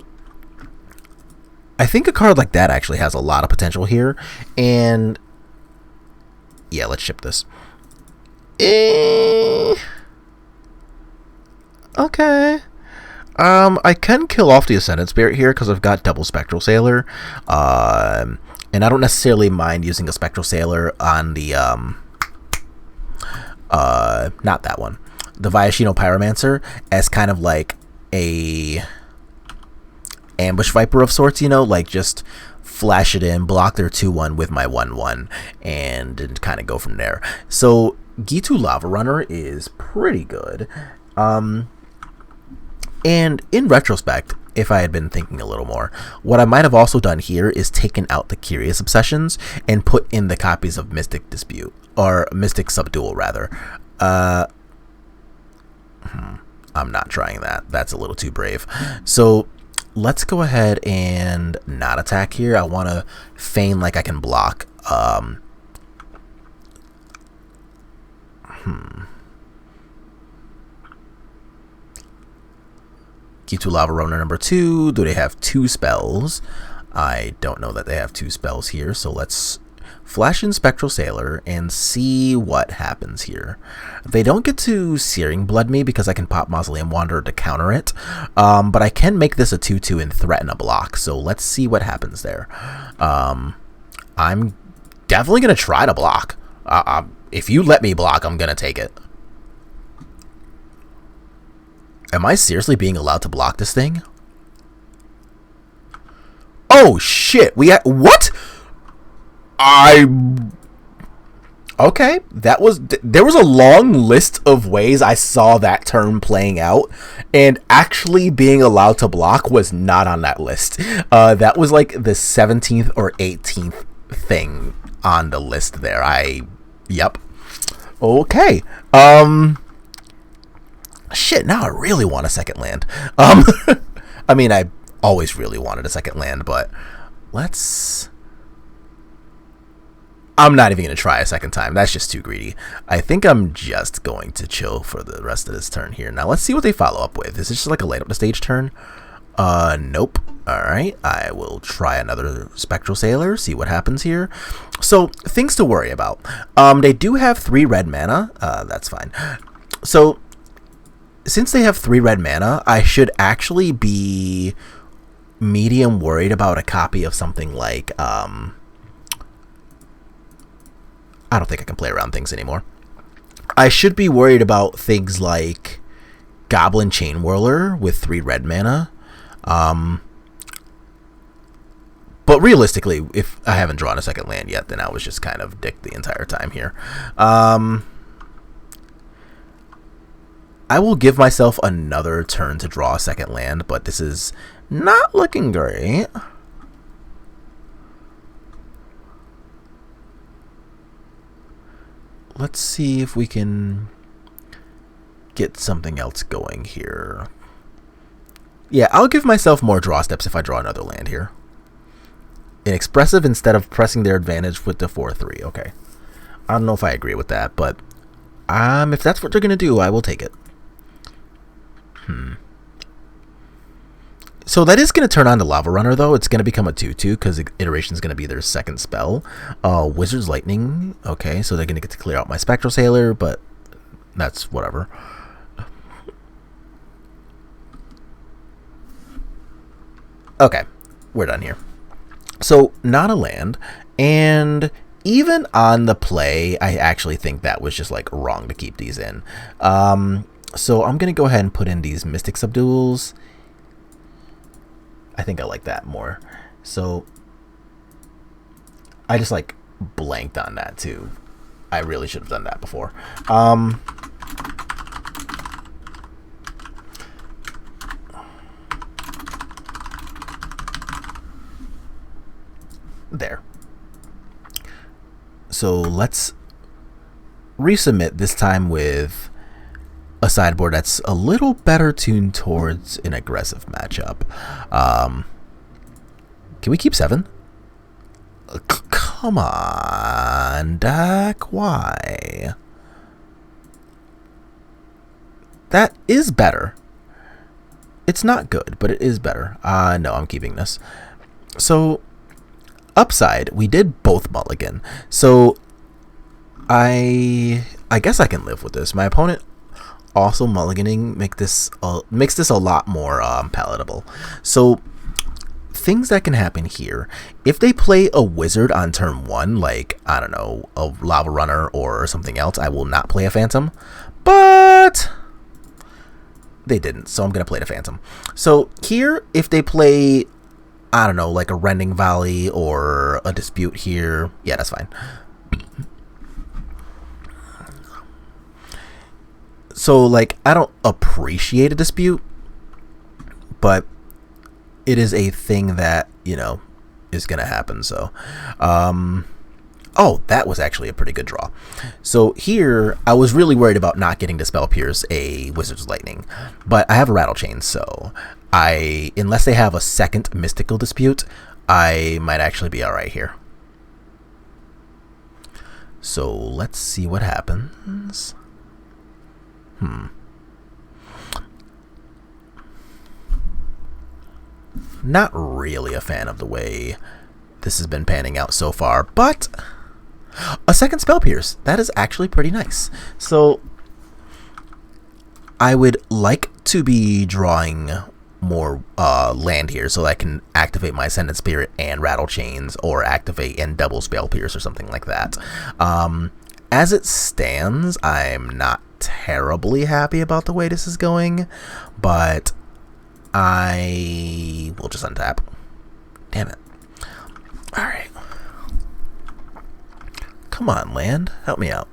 I think a card like that actually has a lot of potential here. And yeah, let's ship this. Okay. I can kill off the Ascendant Spirit here because I've got double Spectral Sailor. And I don't necessarily mind using a Spectral Sailor on the, not that one. The Viashino Pyromancer as kind of like a ambush viper of sorts, you know, like just flash it in, block their 2/1 with my 1/1, and kind of go from there. So Gitu Lava Runner is pretty good. And in retrospect, if I had been thinking a little more, what I might have also done here is taken out the Curious Obsessions and put in the copies of Mystic Dispute, or Mystic Subdual rather. I'm not trying that. That's a little too brave. So let's go ahead and not attack here. I want to feign like I can block. Gitu Lava Runner number 2. Do they have 2 spells? I don't know that they have 2 spells here, so let's flash in Spectral Sailor and see what happens here. They don't get to Searing Blood me because I can pop Mausoleum Wanderer to counter it, but I can make this a 2/2 and threaten a block, so let's see what happens there. I'm definitely going to try to block. If you let me block, I'm going to take it. Am I seriously being allowed to block this thing? Oh shit, what? Okay, there was a long list of ways I saw that turn playing out, and actually being allowed to block was not on that list. That was like the 17th or 18th thing on the list there. Yep. Okay. Shit, now I really want a second land. I mean, I always really wanted a second land, but I'm not even going to try a second time. That's just too greedy. I think I'm just going to chill for the rest of this turn here. Now, let's see what they follow up with. Is this just like a light up the stage turn? Nope. Alright, I will try another Spectral Sailor, see what happens here. So, things to worry about. They do have 3 red mana. That's fine. So, since they have 3 red mana, I should actually be medium worried about a copy of something like, I don't think I can play around things anymore. I should be worried about things like Goblin Chain Whirler with 3 red mana. But realistically, if I haven't drawn a second land yet, then I was just kind of dick the entire time here. I will give myself another turn to draw a second land, but this is not looking great. Let's see if we can get something else going here. Yeah, I'll give myself more draw steps if I draw another land here. Inexpressive instead of pressing their advantage with the 4/3. Okay. I don't know if I agree with that, but if that's what they're going to do, I will take it. So that is going to turn on the Lava Runner, though. It's going to become a 2/2 because Iteration is going to be their second spell. Wizard's Lightning. Okay, so they're going to get to clear out my Spectral Sailor, but that's whatever. Okay, we're done here. So, not a land, and even on the play, I actually think that was just, like, wrong to keep these in. So I'm going to go ahead and put in these Mystic Subduals. I think I like that more. So I just like blanked on that too. I really should have done that before. There. So let's resubmit, this time with a sideboard that's a little better tuned towards an aggressive matchup. Can we keep 7? Come on, Dak. Why? That is better. It's not good, but it is better. No, I'm keeping this. So, upside, we did both mulligan. So, I guess I can live with this. My opponent also mulliganing makes this a lot more palatable. So things that can happen here, if they play a wizard on turn 1, like, I don't know, a lava runner or something else, I will not play a phantom, but they didn't, so I'm gonna play the phantom. So here, if they play, I don't know, like a rending volley or a dispute here, yeah, that's fine. So like, I don't appreciate a dispute, but it is a thing that, you know, is going to happen. So, oh, that was actually a pretty good draw. So here, I was really worried about not getting to Spell Pierce a Wizard's Lightning, but I have a Rattlechains, so unless they have a second Mystical Dispute, I might actually be alright here. So let's see what happens. Not really a fan of the way this has been panning out so far, but a second Spell Pierce, that is actually pretty nice. So I would like to be drawing more land here so I can activate my Ascendant Spirit and Rattlechains, or activate and double Spell Pierce or something like that. As it stands, I'm not terribly happy about the way this is going, but I will just untap. Damn it. Alright. Come on, land. Help me out.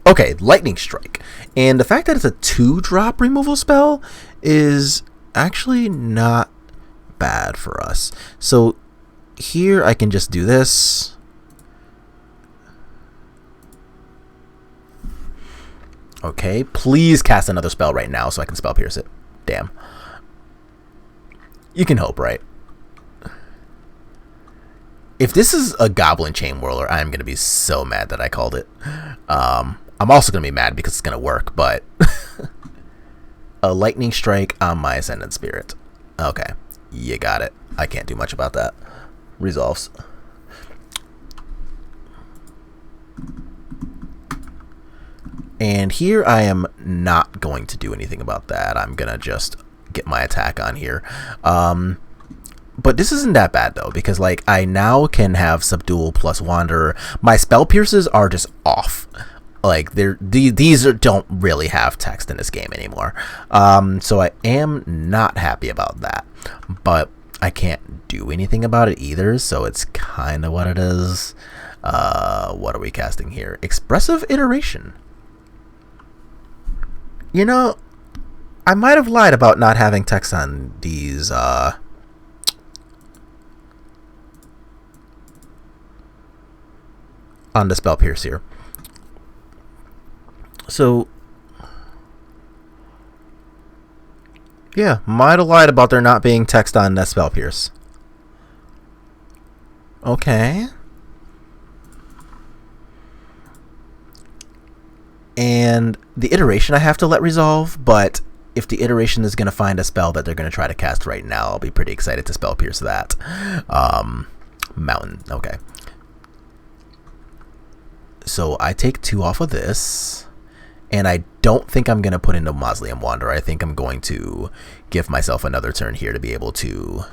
Okay, Lightning Strike. And the fact that it's a 2-drop removal spell is actually not bad for us. So here I can just do this. Okay, please cast another spell right now so I can Spell Pierce it. Damn. You can hope, right? If this is a Goblin Chain Whirler, I'm going to be so mad that I called it. I'm also going to be mad because it's going to work, but a Lightning Strike on my Ascendant Spirit. Okay, you got it. I can't do much about that. Resolves. And here I am not going to do anything about that. I'm going to just get my attack on here. But this isn't that bad, though, because like I now can have Subdual plus Wanderer. My Spell Pierces are just off. Like these don't really have text in this game anymore. So I am not happy about that. But I can't do anything about it either, so it's kind of what it is. What are we casting here? Expressive Iteration. You know, I might have lied about not having text on these, on the Spell Pierce here. So, yeah, might have lied about there not being text on that Spell Pierce. Okay. And the iteration I have to let resolve, but if the iteration is going to find a spell that they're going to try to cast right now, I'll be pretty excited to Spell Pierce that. Mountain, okay. So I take 2 off of this, and I don't think I'm going to put into Mausoleum Wanderer. I think I'm going to give myself another turn here to be able to...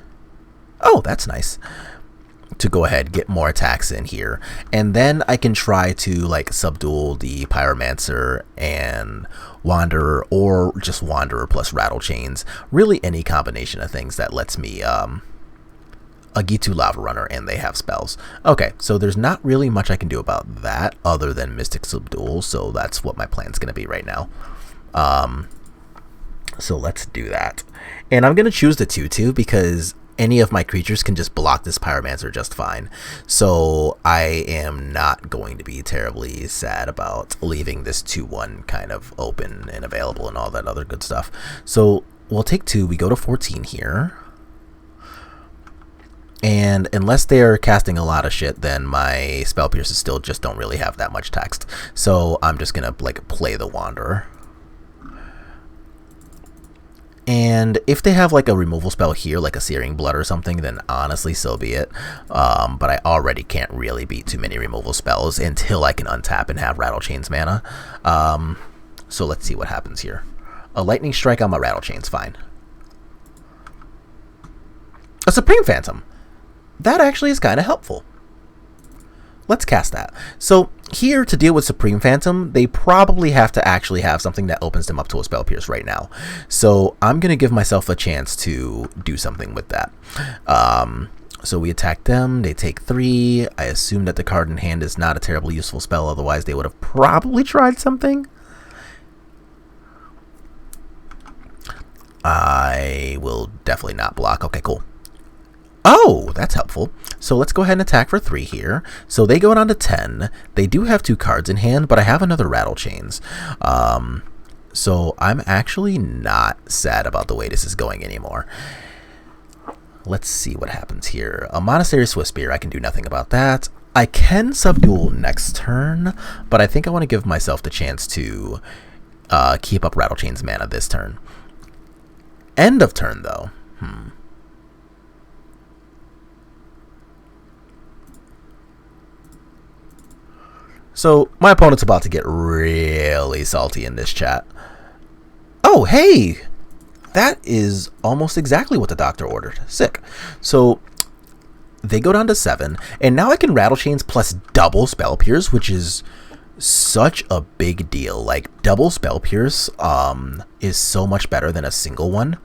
Oh, that's nice. To go ahead, get more attacks in here, and then I can try to like subdual the Pyromancer and Wanderer, or just Wanderer plus Rattlechains. Really any combination of things that lets me a Gitu Lava Runner, and they have spells. Okay, so there's not really much I can do about that other than Mystic Subdual, so that's what my plan's going to be right now. So let's do that. And I'm going to choose the 2/2 because any of my creatures can just block this Pyromancer just fine. So I am not going to be terribly sad about leaving this 2/1 kind of open and available and all that other good stuff. So we'll take 2. We go to 14 here. And unless they're casting a lot of shit, then my Spell Pierces still just don't really have that much text. So I'm just going to like play the Wanderer. And And if they have like a removal spell here, like a Searing Blood or something, then honestly, so be it. But I already can't really beat too many removal spells until I can untap and have Rattlechains mana. So let's see what happens here. A Lightning Strike on my Rattlechains, fine. A Supreme Phantom. That actually is kind of helpful. Let's cast that. So here, to deal with Supreme Phantom, they probably have to actually have something that opens them up to a Spell Pierce right now. So I'm going to give myself a chance to do something with that. So we attack them, they take 3. I assume that the card in hand is not a terribly useful spell, otherwise they would have probably tried something. I will definitely not block. Okay, cool. Oh, that's helpful. So let's go ahead and attack for 3 here. So they go down to 10. They do have 2 cards in hand, but I have another Rattlechains. So I'm actually not sad about the way this is going anymore. Let's see what happens here. A Monastery Swiftspear, I can do nothing about that. I can Subdual next turn, but I think I want to give myself the chance to keep up Rattlechains mana this turn. End of turn, though. So, my opponent's about to get really salty in this chat. Oh, hey! That is almost exactly what the doctor ordered. Sick. So, they go down to 7, and now I can Rattlechains plus double Spell Pierce, which is such a big deal. Like, double Spell Pierce is so much better than a single one.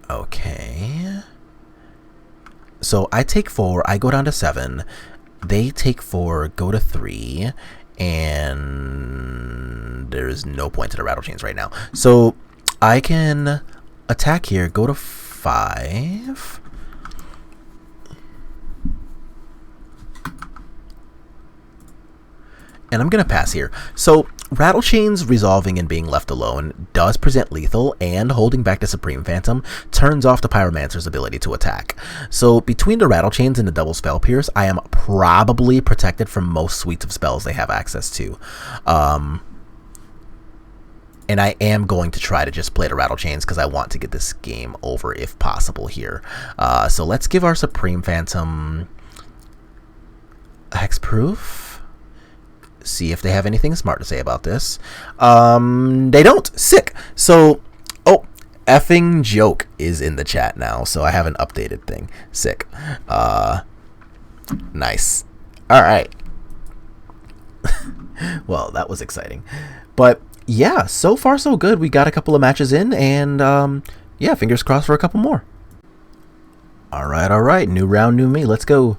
Okay. So I take 4, I go down to 7, they take 4, go to 3, and there's no point to the Rattlechains right now. So I can attack here, go to 5. And I'm going to pass here. So Rattlechains resolving and being left alone does present lethal, and holding back the Supreme Phantom turns off the Pyromancer's ability to attack. So between the Rattlechains and the double Spell Pierce, I am probably protected from most suites of spells they have access to. And I am going to try to just play the Rattlechains because I want to get this game over if possible here. So let's give our Supreme Phantom Hexproof. See if they have anything smart to say about this. They don't. Sick. So, oh, effing joke is in the chat now, so I have an updated thing. Sick. Nice. All right. Well, that was exciting. But yeah, so far so good. We got a couple of matches in, and yeah, fingers crossed for a couple more. All right. New round, new me. Let's go.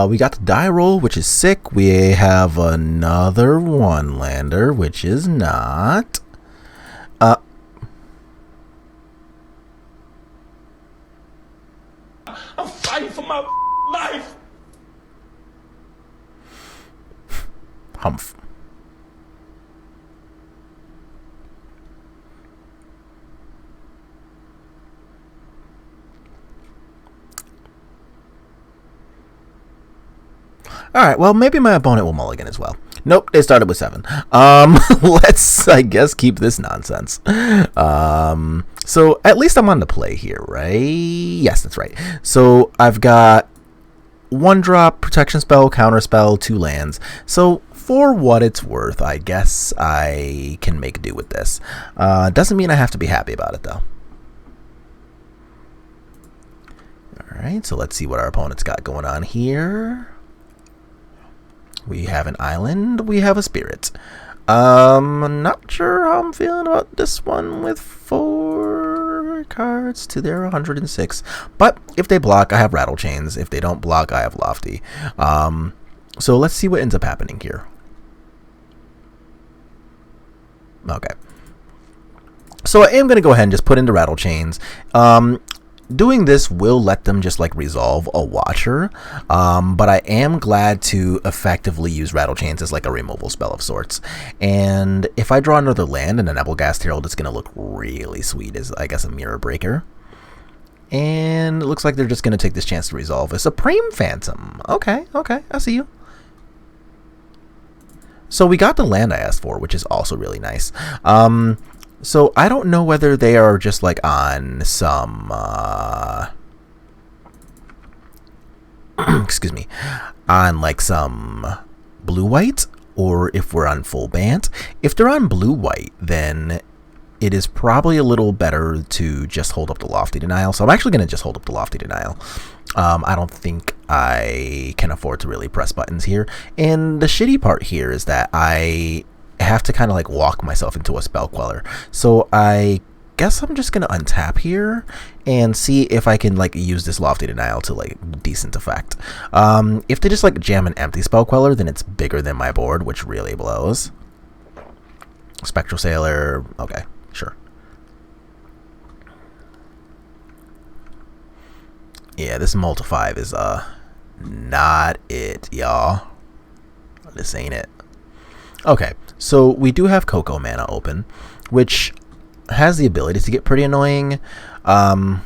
We got the die roll, which is sick. We have another one lander, which is not. I'm fighting for my life. Humph. Alright, well, maybe my opponent will mulligan as well. Nope, they started with 7. Let's, I guess, keep this nonsense. So, at least I'm on the play here, right? Yes, that's right. So, I've got 1-drop, protection spell, counter spell, 2 lands. So, for what it's worth, I guess I can make do with this. Doesn't mean I have to be happy about it, though. Alright, so let's see what our opponent's got going on here. We have an island, we have a spirit. I'm not sure how I'm feeling about this one with 4 cards to their 106. But if they block, I have Rattlechains. If they don't block, I have Lofty. So let's see what ends up happening here. Okay. So I am going to go ahead and just put into Rattlechains. Doing this will let them just like resolve a Watcher, but I am glad to effectively use Rattlechains as like a removal spell of sorts. And if I draw another land and a Nebelgast Herald, it's going to look really sweet as, I guess, a Mirror Breaker. And it looks like they're just going to take this chance to resolve a Supreme Phantom. Okay, I see you. So we got the land I asked for, which is also really nice. So I don't know whether they are just like on some excuse me, on like some blue-white, or if we're on full Bant. If they're on blue-white, then it is probably a little better to just hold up the Lofty Denial. So I'm actually going to just hold up the Lofty Denial. I don't think I can afford to really press buttons here. And the shitty part here is that I have to kind of like walk myself into a Spell Queller. So I guess I'm just going to untap here and see if I can like use this Lofty Denial to like decent effect. If they just like jam an empty Spell Queller, then it's bigger than my board, which really blows. Spectral Sailor, okay, sure. Yeah, this Multi 5 is not it, y'all. This ain't it. Okay, so we do have Cocoa Mana open, which has the ability to get pretty annoying. Yeah,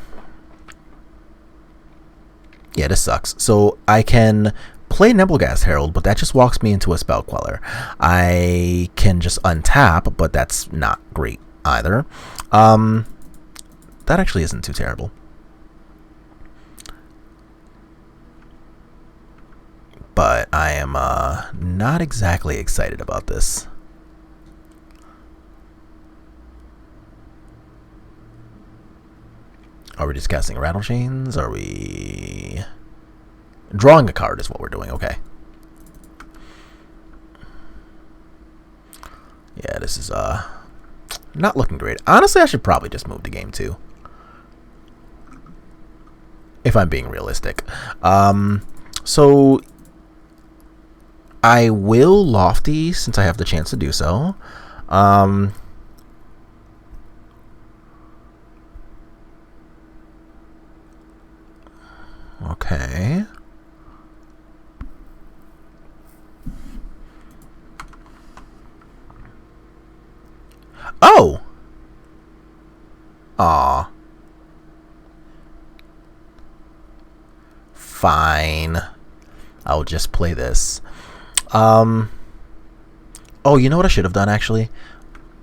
this sucks. So I can play Nebelgast Herald, but that just walks me into a Spell Queller. I can just untap, but that's not great either. That actually isn't too terrible. But I am not exactly excited about this. Are we just casting Rattlechains? Are we drawing a card is what we're doing, okay. Yeah, this is not looking great. Honestly, I should probably just move to game 2. If I'm being realistic. So I will Lofty since I have the chance to do so. Okay. Oh! Aw. Fine. I'll just play this. Oh, you know what I should have done, actually?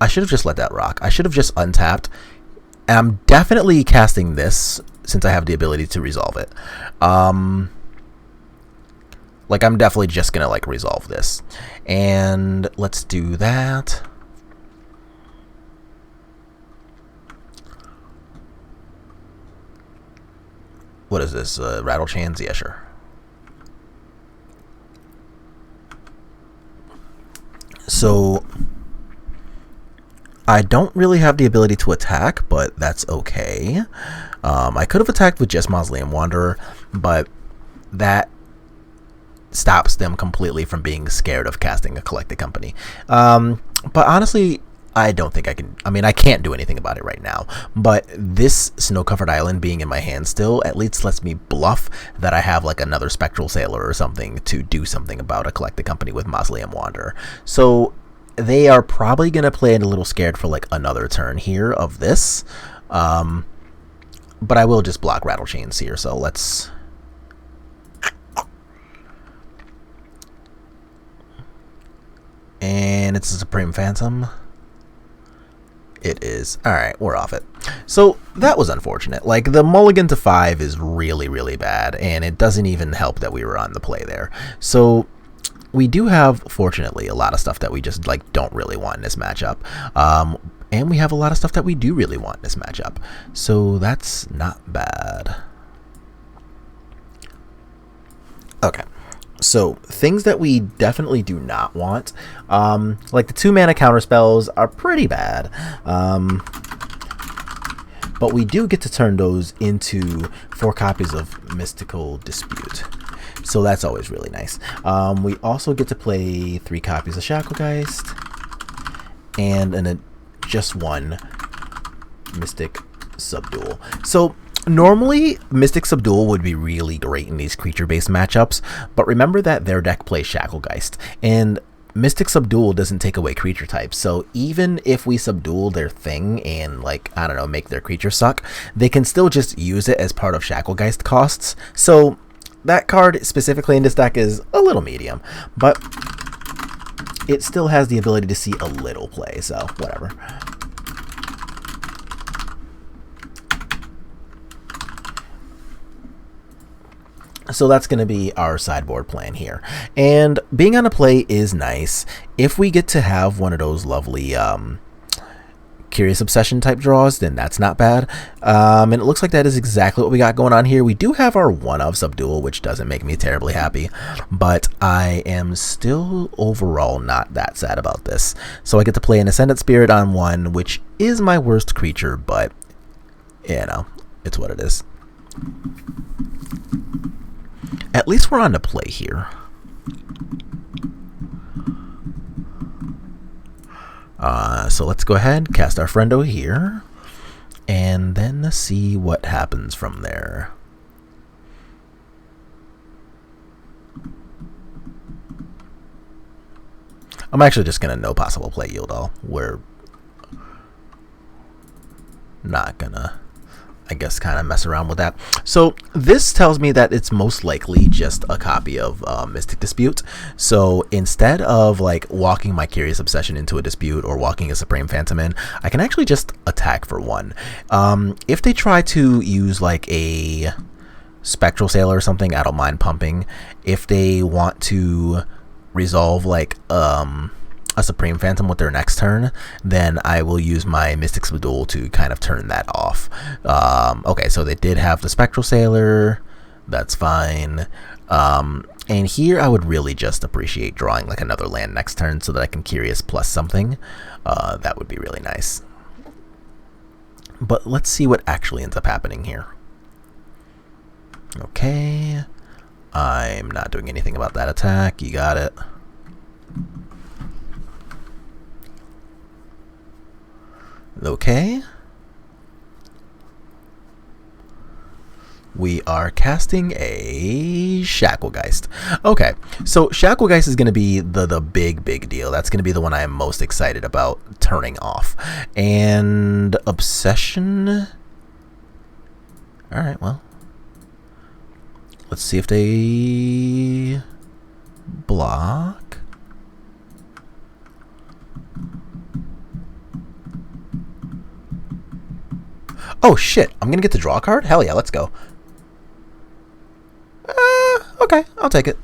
I should have just let that rock. I should have just untapped. And I'm definitely casting this since I have the ability to resolve it. Like, I'm definitely just gonna, like, resolve this. And let's do that. What is this? Rattlechains? Yeah, sure. So I don't really have the ability to attack, but that's okay. I could have attacked with just Mausoleum Wanderer, but that stops them completely from being scared of casting a Collected Company. But honestly, I don't think I can. I mean, I can't do anything about it right now. But this snow-covered island being in my hand still at least lets me bluff that I have like another Spectral Sailor or something to do something about a Collected Company with Mausoleum Wanderer. So they are probably going to play it a little scared for like another turn here of this. But I will just block Rattlechains here. So let's... And it's a Supreme Phantom. It is. Alright, we're off it. So, that was unfortunate. Like, the mulligan to 5 is really, really bad, and it doesn't even help that we were on the play there. So, we do have, fortunately, a lot of stuff that we just, like, don't really want in this matchup. And we have a lot of stuff that we do really want in this matchup. So, that's not bad. Okay. So, things that we definitely do not want, like the 2-mana counterspells are pretty bad, but we do get to turn those into 4 copies of Mystical Dispute, so that's always really nice. We also get to play 3 copies of Shacklegeist, and just 1 Mystic Subdual. So, normally, Mystic Subdual would be really great in these creature-based matchups, but remember that their deck plays Shacklegeist, and Mystic Subdual doesn't take away creature types, so even if we subdual their thing and, like, I don't know, make their creature suck, they can still just use it as part of Shacklegeist costs, so that card specifically in this deck is a little medium, but it still has the ability to see a little play, so whatever. So that's going to be our sideboard plan here. And being on a play is nice. If we get to have one of those lovely Curious Obsession type draws, then that's not bad. And it looks like that is exactly what we got going on here. We do have our 1-of Subdual, which doesn't make me terribly happy, but I am still overall not that sad about this. So I get to play an Ascendant Spirit on 1, which is my worst creature, but, you know, it's what it is. At least we're on to play here. So let's go ahead, cast our friendo here, and then see what happens from there. I'm actually just going to no possible play yield all. We're not going to, I guess, kind of mess around with that. So this tells me that it's most likely just a copy of Mystic Dispute. So instead of like walking my Curious Obsession into a dispute or walking a Supreme Phantom in, I can actually just attack for 1. If they try to use like a Spectral Sailor or something, I don't mind pumping. If they want to resolve like a Supreme Phantom with their next turn, then I will use my Mystic Subdual to kind of turn that off. Okay, so they did have the Spectral Sailor. That's fine. And here I would really just appreciate drawing like another land next turn so that I can Curious plus something. That would be really nice. But let's see what actually ends up happening here. Okay. I'm not doing anything about that attack. You got it. Okay. We are casting a Shacklegeist. Okay, so Shacklegeist is going to be the big deal. That's going to be the one I am most excited about turning off. And Obsession. Alright, well. Let's see if they block. Oh shit, I'm gonna get to draw a card? Hell yeah, let's go. Okay, I'll take it.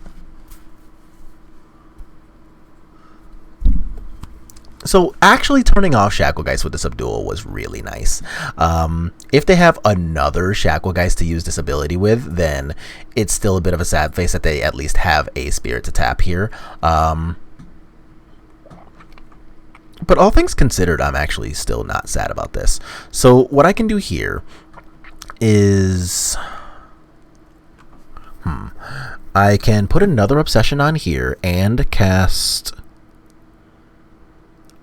So actually turning off Shacklegeist with the Subdual was really nice. If they have another Shacklegeist to use this ability with, then it's still a bit of a sad face that they at least have a Spirit to tap here. But all things considered, I'm actually still not sad about this. So what I can do here is... I can put another Obsession on here and cast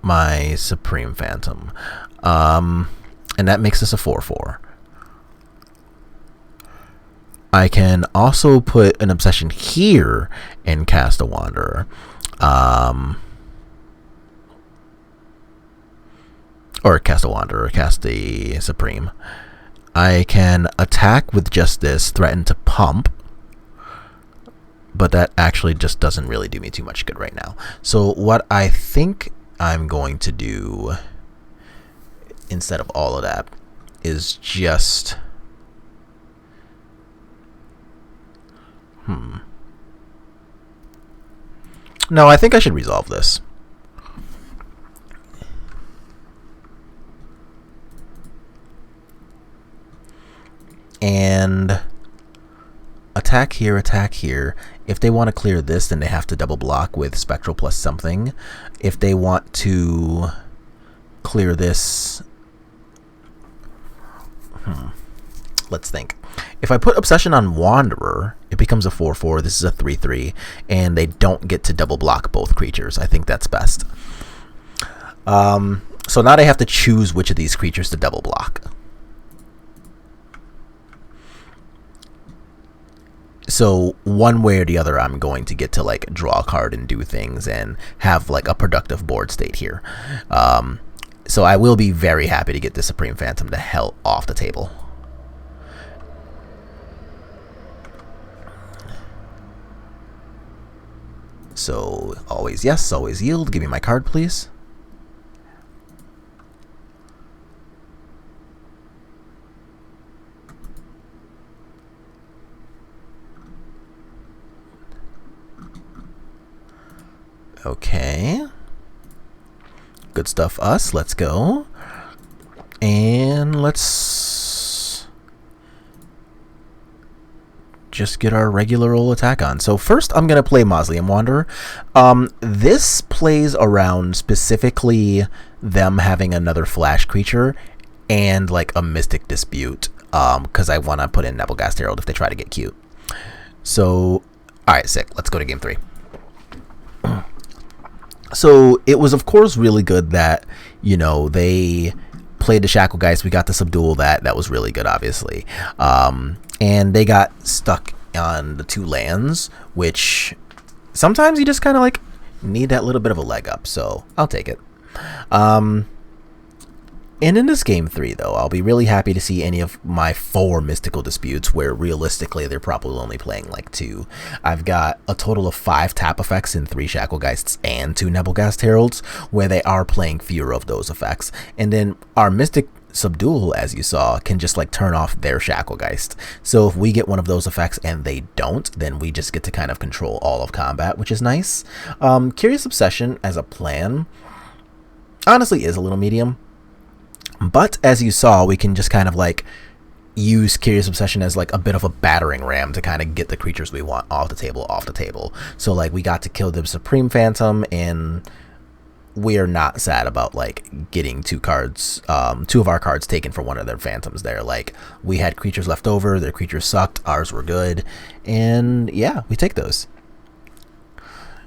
my Supreme Phantom. And that makes this a 4/4. I can also put an Obsession here and cast a Wanderer. Or cast a Wanderer, cast the Supreme. I can attack with just this, threaten to pump, but that actually just doesn't really do me too much good right now. So what I think I'm going to do instead of all of that is just... No, I think I should resolve this. And attack here, attack here. If they want to clear this, then they have to double block with Spectral plus something. If they want to clear this... Let's think. If I put Obsession on Wanderer, it becomes a 4/4. This is a 3/3, and they don't get to double block both creatures. I think that's best. So now they have to choose which of these creatures to double block. So one way or the other, I'm going to get to like draw a card and do things and have like a productive board state here. So I will be very happy to get the Supreme Phantom the hell off the table. So always yes, always yield. Give me my card, please. Okay. Good stuff, us. Let's go. And let's just get our regular old attack on. So first I'm going to play Mausoleum Wanderer. This plays around specifically them having another flash creature and like a Mystic Dispute, because I want to put in Nebelgast Herald if they try to get cute. So, alright, sick. Let's go to game 3. So it was, of course, really good that, you know, they played the Shacklegeist. We got the Subdual. That was really good, obviously. And they got stuck on the 2 lands, which sometimes you just kind of like need that little bit of a leg up. So I'll take it. And in this game 3, though, I'll be really happy to see any of my 4 Mystical Disputes, where realistically they're probably only playing like 2. I've got a total of 5 tap effects in 3 Shacklegeists and 2 Nebelgast Heralds, where they are playing fewer of those effects. And then our Mystic Subdual, as you saw, can just like turn off their Shacklegeist. So if we get one of those effects and they don't, then we just get to kind of control all of combat, which is nice. Curious Obsession as a plan honestly is a little medium. But as you saw, we can just kind of like use Curious Obsession as like a bit of a battering ram to kind of get the creatures we want off the table. So like we got to kill the Supreme Phantom, and we're not sad about like getting 2 of our cards taken for one of their phantoms there. Like we had creatures left over, their creatures sucked, ours were good, and yeah, we take those.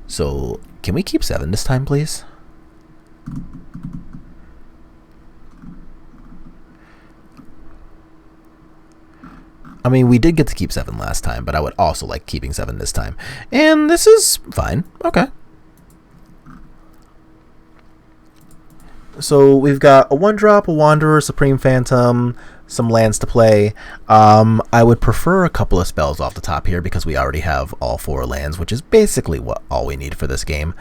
So can we keep 7 this time, please? I mean, we did get to keep 7 last time, but I would also like keeping 7 this time. And this is fine. Okay. So we've got a 1-drop, a Wanderer, Supreme Phantom, some lands to play. I would prefer a couple of spells off the top here because we already have all 4 lands, which is basically all we need for this game.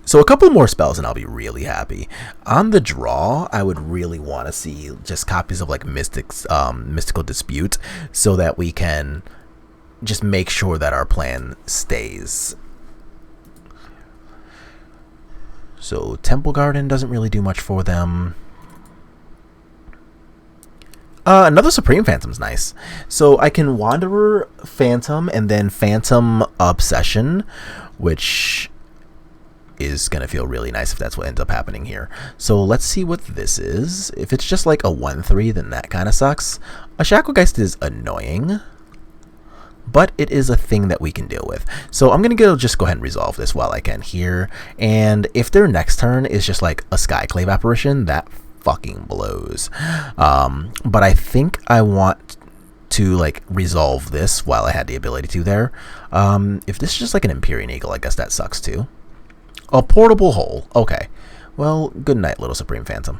So a couple more spells and I'll be really happy. On the draw, I would really want to see just copies of like Mystical Dispute, so that we can just make sure that our plan stays. So Temple Garden doesn't really do much for them. Another Supreme Phantom's nice. So I can Wanderer, Phantom, and then Phantom Obsession, which is going to feel really nice if that's what ends up happening here. So let's see what this is. If it's just like a 1/3, then that kind of sucks. A Shacklegeist is annoying, but it is a thing that we can deal with. So I'm going to just go ahead and resolve this while I can here. And if their next turn is just like a Skyclave Apparition, that fucking blows. But I think I want to like resolve this while I had the ability to there. If this is just like an Empyrean Eagle, I guess that sucks too. A Portable Hole. Okay. Well, good night, little Supreme Phantom.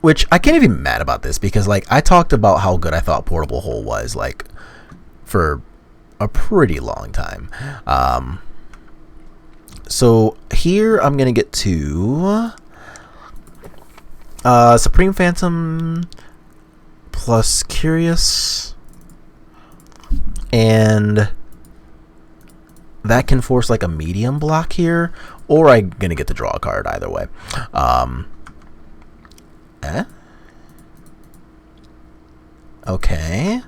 Which, I can't even be mad about this, because, like, I talked about how good I thought Portable Hole was, like, for a pretty long time. So, here I'm going to get to Supreme Phantom plus Curious, and that can force like a medium block here, or I'm gonna get to draw a card either way. Okay,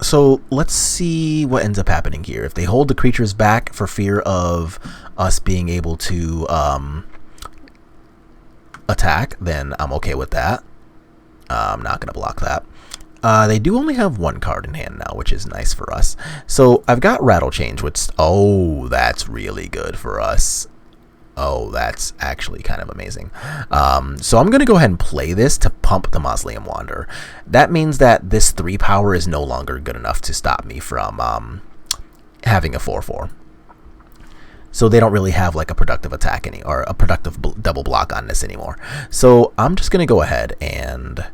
so let's see what ends up happening here. If they hold the creatures back for fear of us being able to attack, then I'm okay with that. I'm not gonna block that. They do only have 1 card in hand now, which is nice for us. So I've got Rattlechains, which, oh, that's really good for us. Oh, that's actually kind of amazing. So I'm going to go ahead and play this to pump the Mausoleum Wanderer. That means that this 3 power is no longer good enough to stop me from having a 4/4. So they don't really have like a productive attack or a productive double block on this anymore. So I'm just going to go ahead and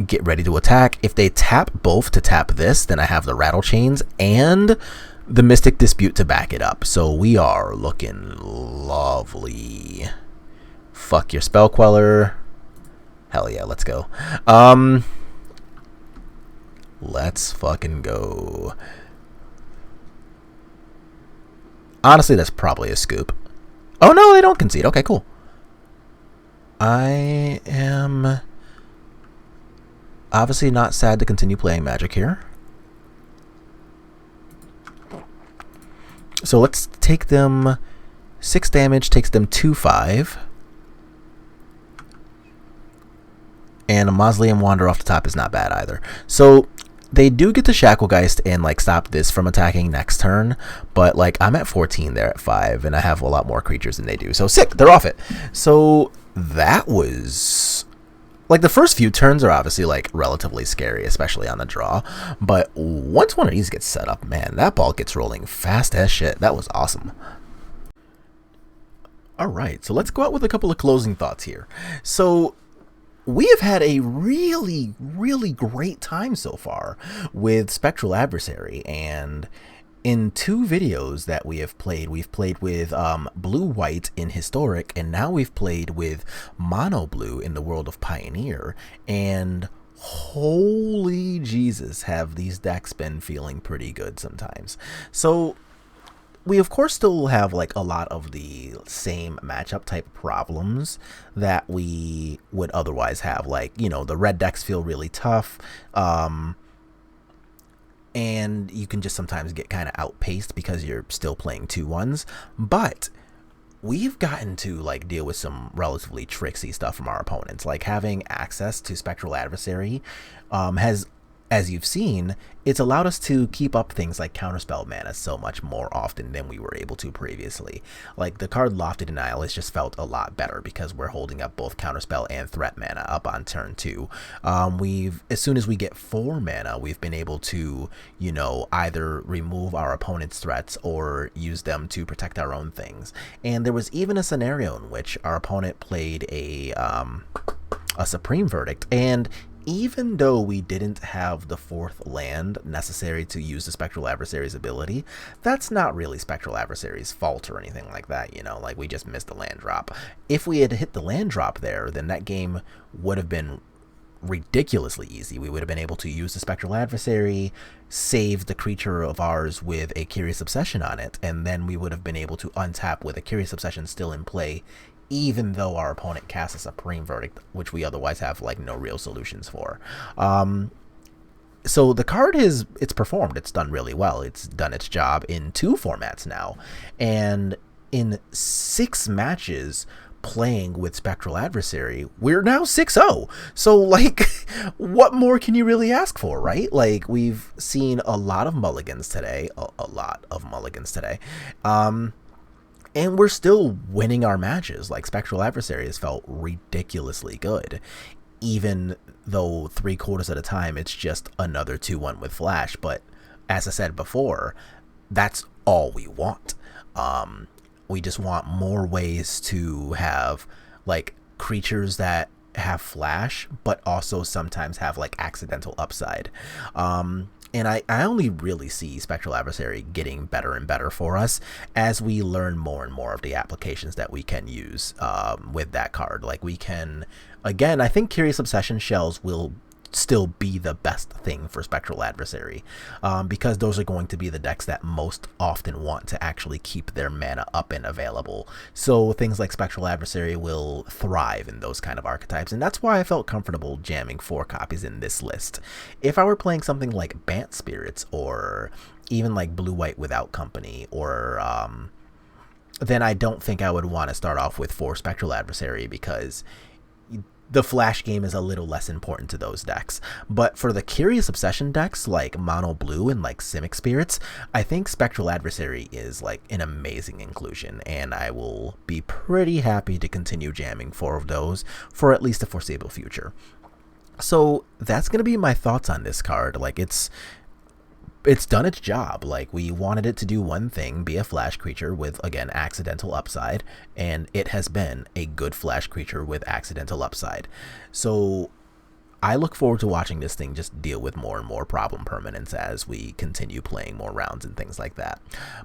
get ready to attack. If they tap both to tap this, then I have the Rattlechains and the Mystic Dispute to back it up. So we are looking lovely. Fuck your Spell Queller. Hell yeah, let's go. Let's fucking go. Honestly, that's probably a scoop. Oh no, they don't concede. Okay, cool. I am obviously not sad to continue playing Magic here. So let's take them 6 damage, takes them 2/5. And a Mausoleum Wanderer off the top is not bad either. So they do get the Shacklegeist and like stop this from attacking next turn, but like I'm at 14, they're at 5, and I have a lot more creatures than they do. So sick, they're off it. So that was like the first few turns are obviously like relatively scary, especially on the draw. But once one of these gets set up, man, that ball gets rolling fast as shit. That was awesome. All right, so let's go out with a couple of closing thoughts here. So we have had a really, really great time so far with Spectral Adversary, and in 2 videos that we've played with blue-white in Historic, and now we've played with mono-blue in the World of Pioneer, and holy Jesus, have these decks been feeling pretty good sometimes. So we of course still have like a lot of the same matchup type problems that we would otherwise have. Like, you know, the red decks feel really tough, and you can just sometimes get kind of outpaced because you're still playing 2/1s. But we've gotten to like deal with some relatively tricksy stuff from our opponents. Like having access to Spectral Adversary has, as you've seen, it's allowed us to keep up things like Counterspell mana so much more often than we were able to previously. Like the card Lofty Denial has just felt a lot better because we're holding up both Counterspell and Threat mana up on turn 2. As soon as we get 4 mana, we've been able to, you know, either remove our opponent's threats or use them to protect our own things. And there was even a scenario in which our opponent played a Supreme Verdict, and even though we didn't have the 4th land necessary to use the Spectral Adversary's ability, that's not really Spectral Adversary's fault or anything like that, you know, like we just missed the land drop. If we had hit the land drop there, then that game would have been ridiculously easy. We would have been able to use the Spectral Adversary, save the creature of ours with a Curious Obsession on it, and then we would have been able to untap with a Curious Obsession still in play, even though our opponent casts a Supreme Verdict, which we otherwise have like no real solutions for. So the card it's performed. It's done really well. It's done its job in 2 formats now, and in 6 matches playing with Spectral Adversary, we're now 6-0. So like, what more can you really ask for, right? Like, we've seen a lot of mulligans today, a lot of mulligans today. And we're still winning our matches. Like, Spectral Adversary has felt ridiculously good, even though 3/4 of the time it's just another 2/1 with flash. But as I said before, that's all we want. We just want more ways to have like creatures that have flash, but also sometimes have like accidental upside. And I only really see Spectral Adversary getting better and better for us as we learn more and more of the applications that we can use with that card. Like, we can, again, I think Curious Obsession shells will still be the best thing for Spectral Adversary, because those are going to be the decks that most often want to actually keep their mana up and available. So things like Spectral Adversary will thrive in those kind of archetypes, and that's why I felt comfortable jamming 4 copies in this list. If I were playing something like Bant Spirits, or even like Blue-White Without Company, or then I don't think I would want to start off with 4 Spectral Adversary, because the flash game is a little less important to those decks. But for the Curious Obsession decks like Mono Blue and like Simic Spirits, I think Spectral Adversary is like an amazing inclusion, and I will be pretty happy to continue jamming 4 of those for at least the foreseeable future. So that's going to be my thoughts on this card. Like, it's done its job. Like, we wanted it to do one thing, be a flash creature with, again, accidental upside, and it has been a good flash creature with accidental upside. So I look forward to watching this thing just deal with more and more problem permanents as we continue playing more rounds and things like that.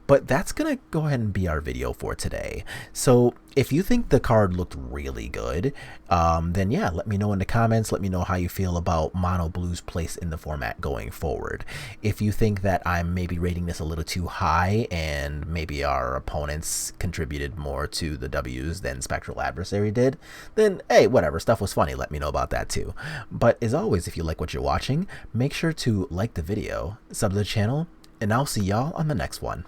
But that's going to go ahead and be our video for today. So if you think the card looked really good, then yeah, let me know in the comments. Let me know how you feel about Mono Blue's place in the format going forward. If you think that I'm maybe rating this a little too high and maybe our opponents contributed more to the W's than Spectral Adversary did, then hey, whatever, stuff was funny. Let me know about that too. But as always, if you like what you're watching, make sure to like the video, sub to the channel, and I'll see y'all on the next one.